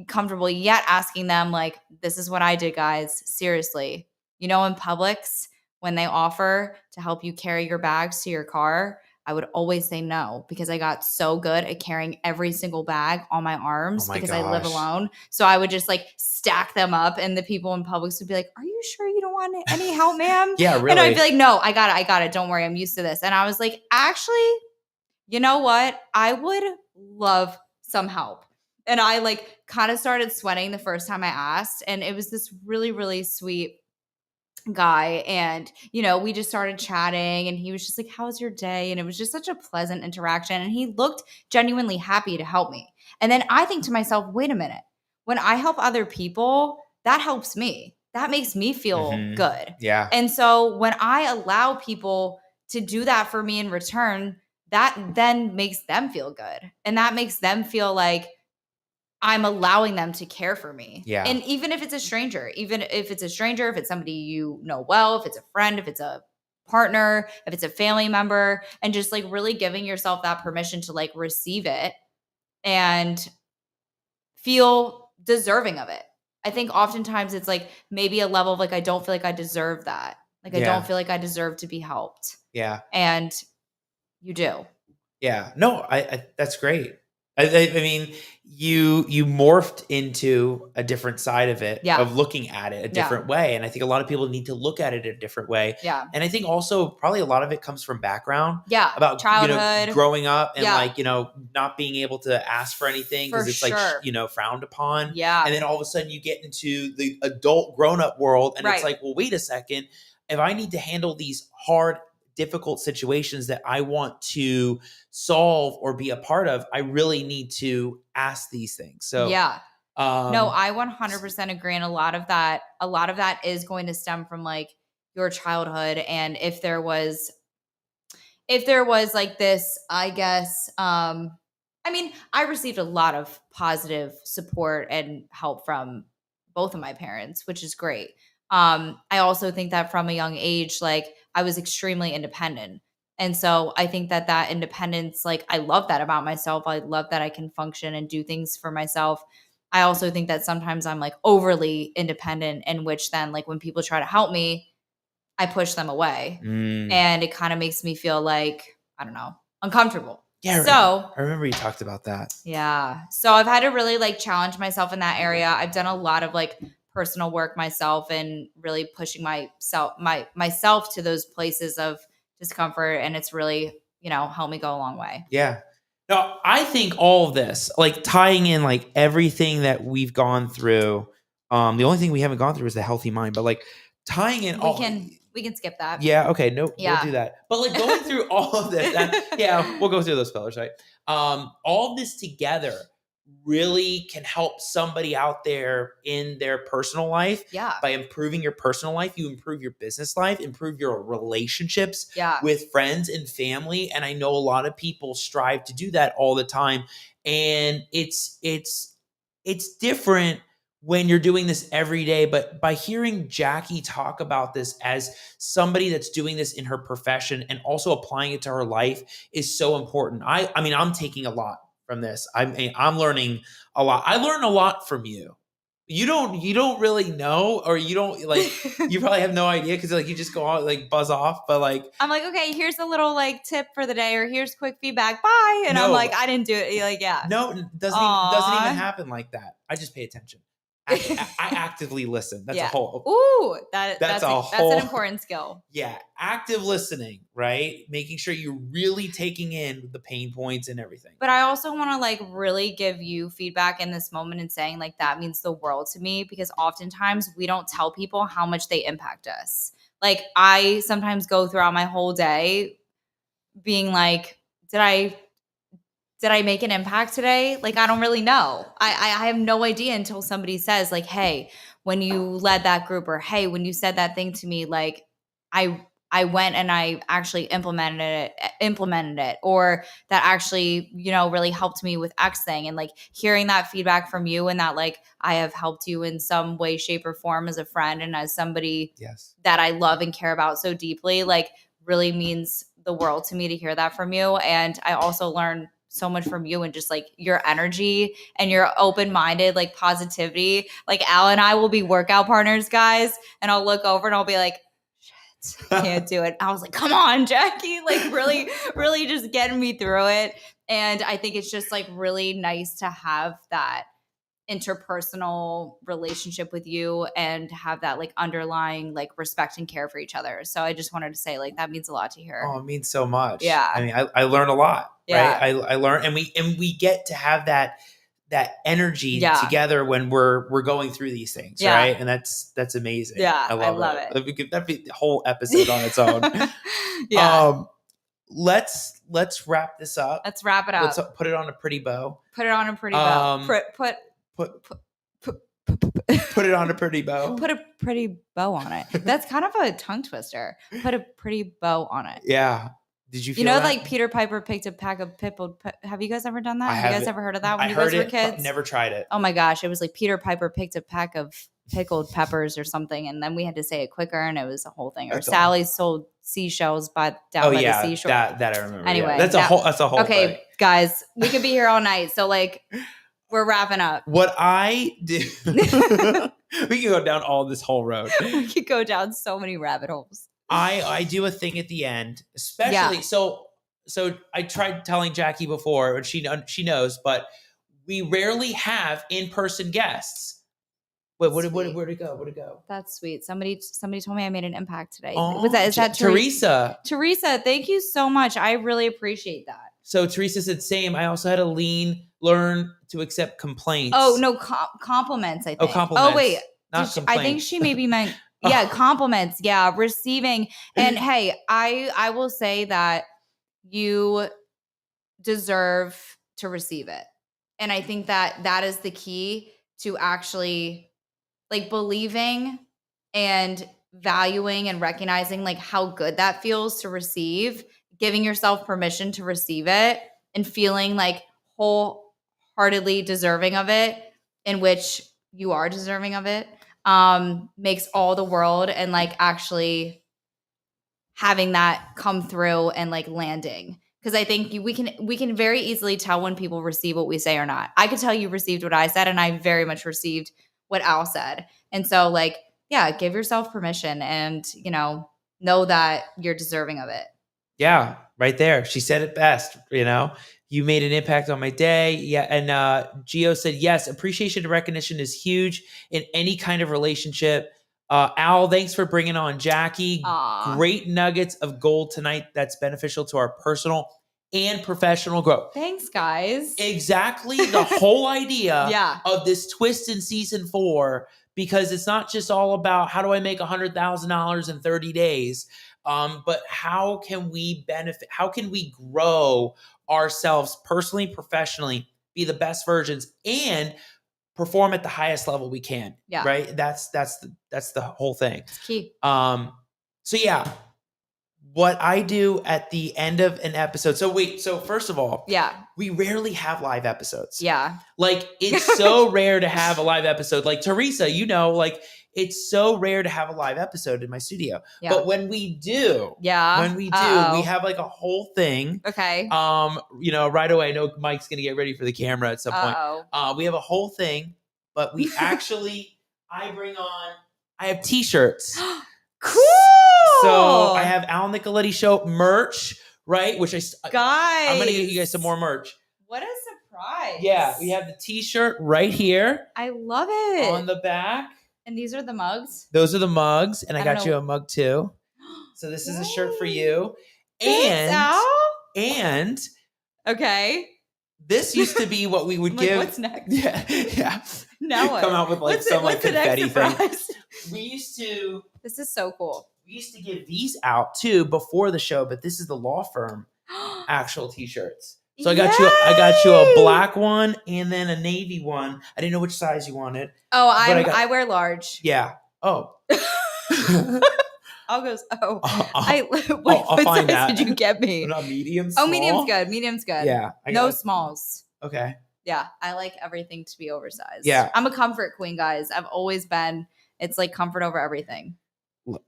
comfortable yet asking them, like, this is what I did, guys. Seriously. You know, in Publix, when they offer to help you carry your bags to your car, I would always say no because I got so good at carrying every single bag on my arms Oh my because I live gosh. alone. So I would just like stack them up, and the people in Publix would be like, "Are you sure you don't want any help, ma'am?" Yeah, really. And I'd be like, "No, I got it. Don't worry. I'm used to this." And I was like, actually, you know what? I would love some help. And I like kind of started sweating the first time I asked. And it was this really, really sweet guy. And, you know, we just started chatting and he was just like, "How was your day?" And it was just such a pleasant interaction. And he looked genuinely happy to help me. And then I think to myself, wait a minute, when I help other people, that helps me. That makes me feel good. Yeah. And so when I allow people to do that for me in return, that then makes them feel good. And that makes them feel like I'm allowing them to care for me. Yeah. And even if it's a stranger, if it's somebody you know well, if it's a friend, if it's a partner, if it's a family member, and just like really giving yourself that permission to like receive it and feel deserving of it. I think oftentimes it's like maybe a level of like, I don't feel like I deserve that. Like I don't feel like I deserve to be helped. Yeah. And you do. Yeah. No, I that's great. I mean, you morphed into a different side of it, Yeah. of looking at it a different way. And I think a lot of people need to look at it a different way. Yeah. And I think also probably a lot of it comes from background. Yeah. About childhood, growing up and Yeah. like, not being able to ask for anything because For it's like, sure. frowned upon. Yeah. And then all of a sudden you get into the adult grown up world and it's Right. like, well, wait a second. If I need to handle these hard, difficult situations that I want to solve or be a part of, I really need to ask these things. So yeah. No, I 100% agree. And a lot of that is going to stem from like your childhood. And if there was like this, I guess, I mean, I received a lot of positive support and help from both of my parents, which is great. I also think that from a young age, like I was extremely independent. And so I think that independence, like I love that about myself. I love that I can function and do things for myself. I also think that sometimes I'm like overly independent, in which then like when people try to help me, I push them away. And it kind of makes me feel like, I don't know, uncomfortable. Yeah. So I remember you talked about that. yeah. So I've had to really like challenge myself in that area. I've done a lot of like personal work myself and really pushing myself to those places of discomfort. And it's really, helped me go a long way. Yeah. No, I think all of this, like tying in like everything that we've gone through, the only thing we haven't gone through is the healthy mind, but like tying in We can skip that. Yeah, okay, no, Yeah. we'll do that. But like going through all of this, yeah, we'll go through those pillars, right? All this together really can help somebody out there in their personal life. Yeah. By improving your personal life, you improve your business life, improve your relationships Yeah. with friends and family. And I know a lot of people strive to do that all the time. And it's different when you're doing this every day, but by hearing Jackie talk about this as somebody that's doing this in her profession and also applying it to her life is so important. I mean, I'm taking a lot from this. I'm learning a lot. I learn a lot from you. You don't really know, or you don't like, you probably have no idea because like you just go out like buzz off, but like I'm like, okay, here's a little like tip for the day, or here's quick feedback. Bye. And I'm like, I didn't do it. You're like, yeah. No, it doesn't even happen like that. I just pay attention. I actively listen. That's a whole. Ooh, that's an important skill. Yeah, active listening, right? Making sure you're really taking in the pain points and everything. But I also want to like really give you feedback in this moment and saying like that means the world to me, because oftentimes we don't tell people how much they impact us. Like I sometimes go throughout my whole day being like, did I make an impact today? Like, I don't really know. I have no idea until somebody says like, hey, when you led that group, or hey, when you said that thing to me, like I I went and I actually implemented it, or that actually, really helped me with X thing. And like hearing that feedback from you, and that like I have helped you in some way, shape, or form as a friend and as somebody that I love and care about so deeply, like really means the world to me to hear that from you. And I also learned so much from you, and just like your energy and your open-minded like positivity. Like Al and I will be workout partners, guys, and I'll look over and I'll be like, shit, I can't do it. I was like, come on, Jackie, like really, really just getting me through it. And I think it's just like really nice to have that interpersonal relationship with you and have that like underlying like respect and care for each other. So I just wanted to say like that means a lot to hear. Oh, it means so much. Yeah. I mean, I learn a lot. Yeah. Right. I learn, and we get to have that energy together when we're going through these things. Yeah. Right. And that's amazing. Yeah. I love it. That'd be the whole episode on its own. Yeah. Let's wrap this up. Let's wrap it up. Let's put it on a pretty bow. Put it on a pretty bow. Put it on a pretty bow. Put a pretty bow on it. That's kind of a tongue twister. Put a pretty bow on it. Yeah. Did you feel that? Like Peter Piper picked a pack of have you guys ever done that? Have you guys ever heard of that when you guys were kids? Never tried it. Oh my gosh. It was like Peter Piper picked a pack of pickled peppers or something, and then we had to say it quicker, and it was a whole thing. Or Sally sold seashells down by the seashore. That I remember. Anyway, yeah. That's a whole okay, thing. guys, we could be here all night. So like we're wrapping up. What I do we can go down all this whole road. We could go down so many rabbit holes. I do a thing at the end, especially so I tried telling Jackie before, and she knows, but we rarely have in-person guests. Wait, where'd it go? Where'd it go? That's sweet. Somebody told me I made an impact today. Oh, is that Teresa? Teresa, thank you so much. I really appreciate that. So Teresa said, same. I also had to learn to accept complaints. Oh, no, compliments, I think. Oh, compliments. Oh, wait. Not complaints. I think she maybe meant, compliments. Yeah, receiving. And hey, I will say that you deserve to receive it. And I think that is the key to actually like believing and valuing and recognizing like how good that feels to receive, giving yourself permission to receive it and feeling like wholeheartedly deserving of it, in which you are deserving of it, makes all the world. And like actually having that come through and like landing. Because I think we can very easily tell when people receive what we say or not. I could tell you received what I said, and I very much received what Al said. And so like, yeah, give yourself permission and, know that you're deserving of it. Yeah, right there. She said it best, You made an impact on my day. Yeah. And Gio said, yes, appreciation and recognition is huge in any kind of relationship. Al, thanks for bringing on Jackie. Aww. Great nuggets of gold tonight that's beneficial to our personal and professional growth. Thanks, guys. Exactly the whole idea of this twist in season 4, because it's not just all about how do I make $100,000 in 30 days, but how can we benefit? How can we grow ourselves personally, professionally, be the best versions, and perform at the highest level we can. Yeah. Right. That's the whole thing. It's key. So yeah, what I do at the end of an episode. So first of all, we rarely have live episodes. Yeah. Like it's so rare to have a live episode. Like Teresa, like it's so rare to have a live episode in my studio. Yeah. But when we do, we have like a whole thing. Okay. Right away, I know Mike's going to get ready for the camera at some point. We have a whole thing, but we actually, I have t-shirts. Cool. So I have Al Nicoletti Show merch, right? Which I'm going to get you guys some more merch. What a surprise. Yeah. We have the t-shirt right here. I love it. On the back. And these are the mugs? Those are the mugs. And I got you a mug too. So this is a shirt for you. And okay. This used to be what we would give. What's next? Yeah. Now what? Come out with like some like confetti thing. We used to. This is so cool. We used to give these out too before the show, but this is the law firm actual t-shirts. So I got you a black one and then a navy one. I didn't know which size you wanted. Oh, I wear large. Yeah. Oh. I'll go. Oh, I'll what find size that. did you get me? Not medium. Oh, Small? medium's good. Medium's good. Yeah. No smalls. Okay. Yeah, I like everything to be oversized. Yeah. I'm a comfort queen, guys. I've always been. It's like comfort over everything.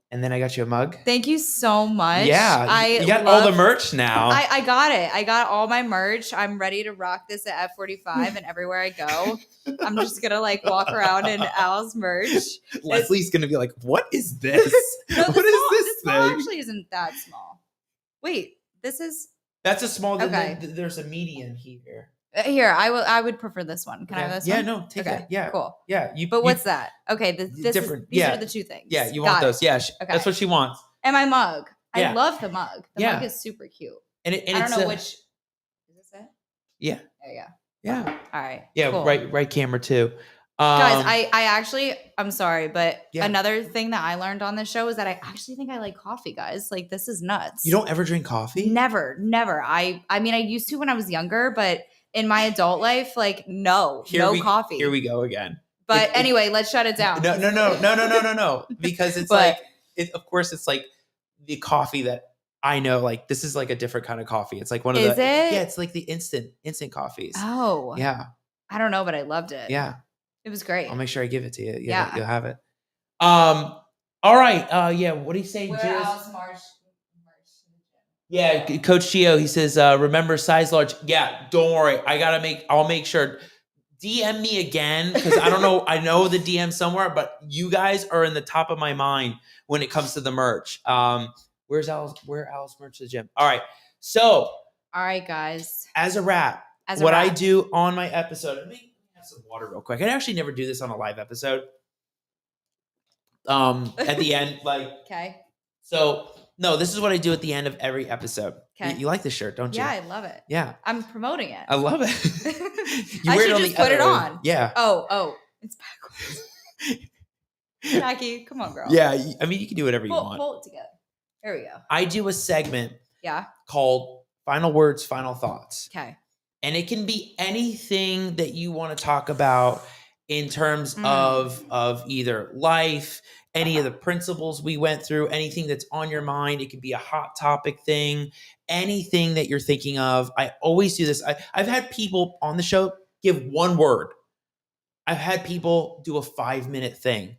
And then I got you a mug. Thank you so much. Yeah, you got all the merch now. I got it. I got all my merch. I'm ready to rock this at F45 and everywhere I go. I'm just gonna like walk around in Al's merch. Leslie's gonna be like, "What is this? No, What is this small thing?" actually isn't that small. Wait, this is That's a small. Okay. There's a medium here. here. I would prefer this one. Can I have this Yeah, one? no, take Okay, that. Yeah, cool. yeah. But what's that? Okay, this different. These Yeah. are the two things. Yeah, you Got want it. those? Yeah, Okay. that's what she wants. And my mug. Yeah. I love the mug. The Yeah. mug is super cute. And I don't know which. Is this it? Yeah. There you go. Yeah. All right. Yeah. Cool. Right camera too. Guys, I actually, I'm sorry, but Yeah. another thing that I learned on this show is that I actually think I like coffee, guys. Like, this is nuts. You don't ever drink coffee? Never. I mean, I used to when I was younger, but in my adult life, like, no coffee. Here we go again. But anyway, let's shut it down. No. Because it's But- of course, it's like the coffee that I know. Like this is like a different kind of coffee. It's like one of Is the it? Yeah, it's like the instant coffees. Oh. Yeah, I don't know, but I loved it. yeah. It was great. I'll make sure I give it to you. Yeah. You'll have it. All right. Yeah. What do you say? Where Cheers? else, March? Yeah, Coach Gio, he says, remember size large. Yeah, don't worry. I'll make sure. DM me again because I don't know. I know the DM somewhere, but you guys are in the top of my mind when it comes to the merch. Where Al's merch to the gym? All right. So, All right, guys. as a wrap, what I do on my episode, let me have some water real quick. I actually never do this on a live episode. At the end, like, Okay. so no, this is what I do at the end of every episode. Okay. You like this shirt, don't you? Yeah, I love it. Yeah. I'm promoting it. I love it. You I wear should on just the put it other- on. Yeah. Oh, it's backwards. Jackie, come on, girl. Yeah. I mean, you can do whatever you want. Pull it together. There we go. I do a segment Yeah. called Final Words, Final Thoughts. Okay. And it can be anything that you want to talk about in terms of either life, any of the principles we went through, anything that's on your mind. It could be a hot topic thing, anything that you're thinking of. I always do this. I've had people on the show give one word. I've had people do a 5-minute thing.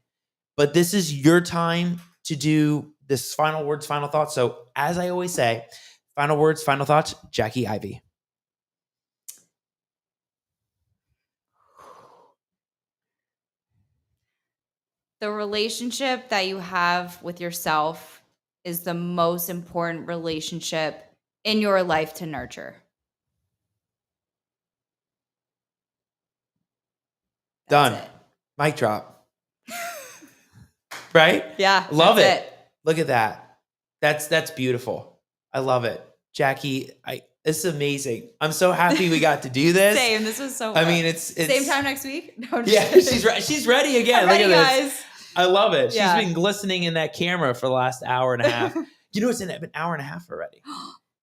But this is your time to do this final words, final thoughts. So as I always say, final words, final thoughts, Jackie Ivey. The relationship that you have with yourself is the most important relationship in your life to nurture. Done. That's it. Mic drop. Right? Yeah. Love that's it. Look at that. That's beautiful. I love it. Jackie, this is amazing. I'm so happy we got to do this. Same. This was so I fun. mean, it's same time next week. No, I'm just Yeah, kidding. she's ready again. I'm Look ready, at this. guys. I love it. Yeah. She's been glistening in that camera for the last hour and a half. You know, it's been an hour and a half already.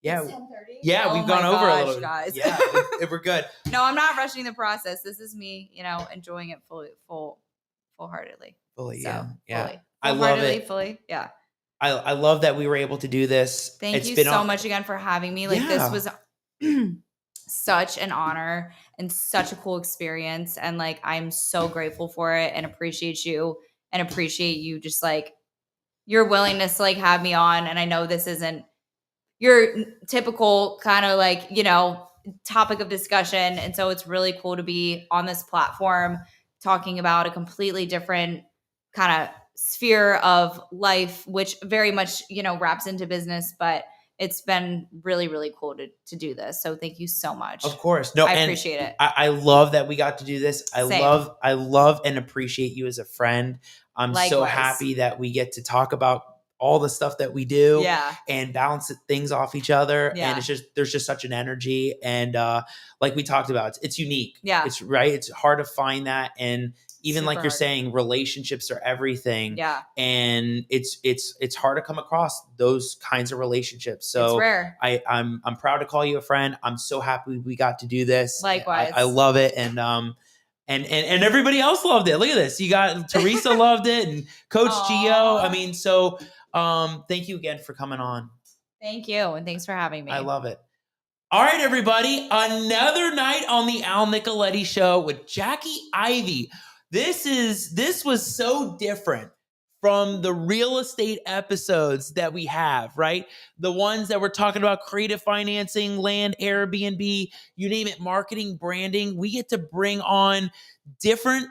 Yeah. It's 10:30? Yeah, Oh we've gone my over a gosh, little. guys. Yeah, we're good. No, I'm not rushing the process. This is me, enjoying it full-heartedly. Fully, So, yeah. fully. I love Full-heartedly, it. fully, yeah. I love that we were able to do this. Thank It's you been so on- much again for having me. Like, Yeah. this was such an honor and such a cool experience. And like, I'm so grateful for it and appreciate you just like your willingness to like have me on. And I know this isn't your typical kind of like, topic of discussion. And so it's really cool to be on this platform talking about a completely different kind of sphere of life, which very much, wraps into business, but it's been really, really cool to do this. So thank you so much. Of course. No, I and appreciate it. I love that we got to do this. I Same. love and appreciate you as a friend. I'm so Likewise. happy that we get to talk about all the stuff that we do Yeah. and balance things off each other. Yeah. And there's just such an energy. And like we talked about, it's unique. Yeah. It's right. It's hard to find that. And even like Super you're hard. saying, relationships are everything. Yeah. And it's hard to come across those kinds of relationships. So It's rare. I'm proud to call you a friend. I'm so happy we got to do this. Likewise. I love it. And everybody else loved it. Look at this. You got Teresa loved it and Coach Aw. Gio. I mean, so Thank you again for coming on. Thank you. And thanks for having me. I love it. All right, everybody. Another night on the Al Nicoletti Show with Jackie Ivey. This was so different from the real estate episodes that we have, right? The ones that we're talking about creative financing, land, Airbnb, you name it, marketing, branding. We get to bring on different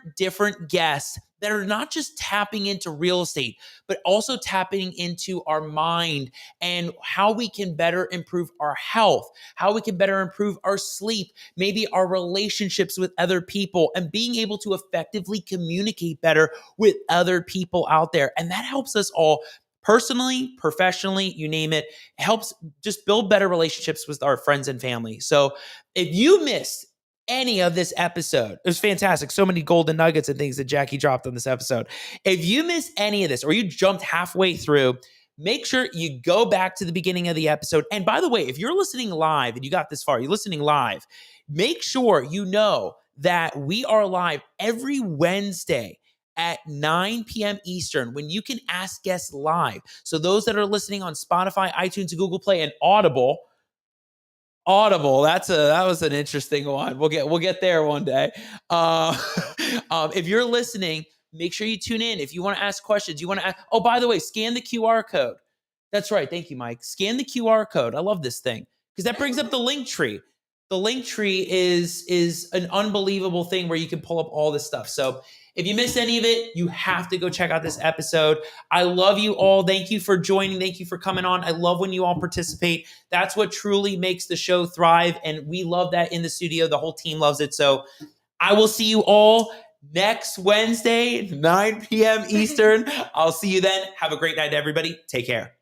guests that are not just tapping into real estate, but also tapping into our mind and how we can better improve our health, how we can better improve our sleep, maybe our relationships with other people, and being able to effectively communicate better with other people out there. And that helps us all personally, professionally, you name it. It helps just build better relationships with our friends and family. So if you missed any of this episode, it was fantastic. So many golden nuggets and things that Jackie dropped on this episode. If you missed any of this or you jumped halfway through, make sure you go back to the beginning of the episode. And by the way, if you're listening live and you got this far, you're listening live, make sure you know that we are live every Wednesday at 9 p.m. Eastern when you can ask guests live. So those that are listening on Spotify, iTunes, Google Play, and Audible, that was an interesting one. We'll get there one day. If you're listening, make sure you tune in. If you want to ask questions, oh, by the way, scan the QR code. That's right. Thank you, Mike. Scan the QR code. I love this thing because that brings up the link tree. The link tree is an unbelievable thing where you can pull up all this stuff. So if you missed any of it, you have to go check out this episode. I love you all. Thank you for joining. Thank you for coming on. I love when you all participate. That's what truly makes the show thrive. And we love that in the studio. The whole team loves it. So I will see you all next Wednesday, 9 p.m. Eastern. I'll see you then. Have a great night, everybody. Take care.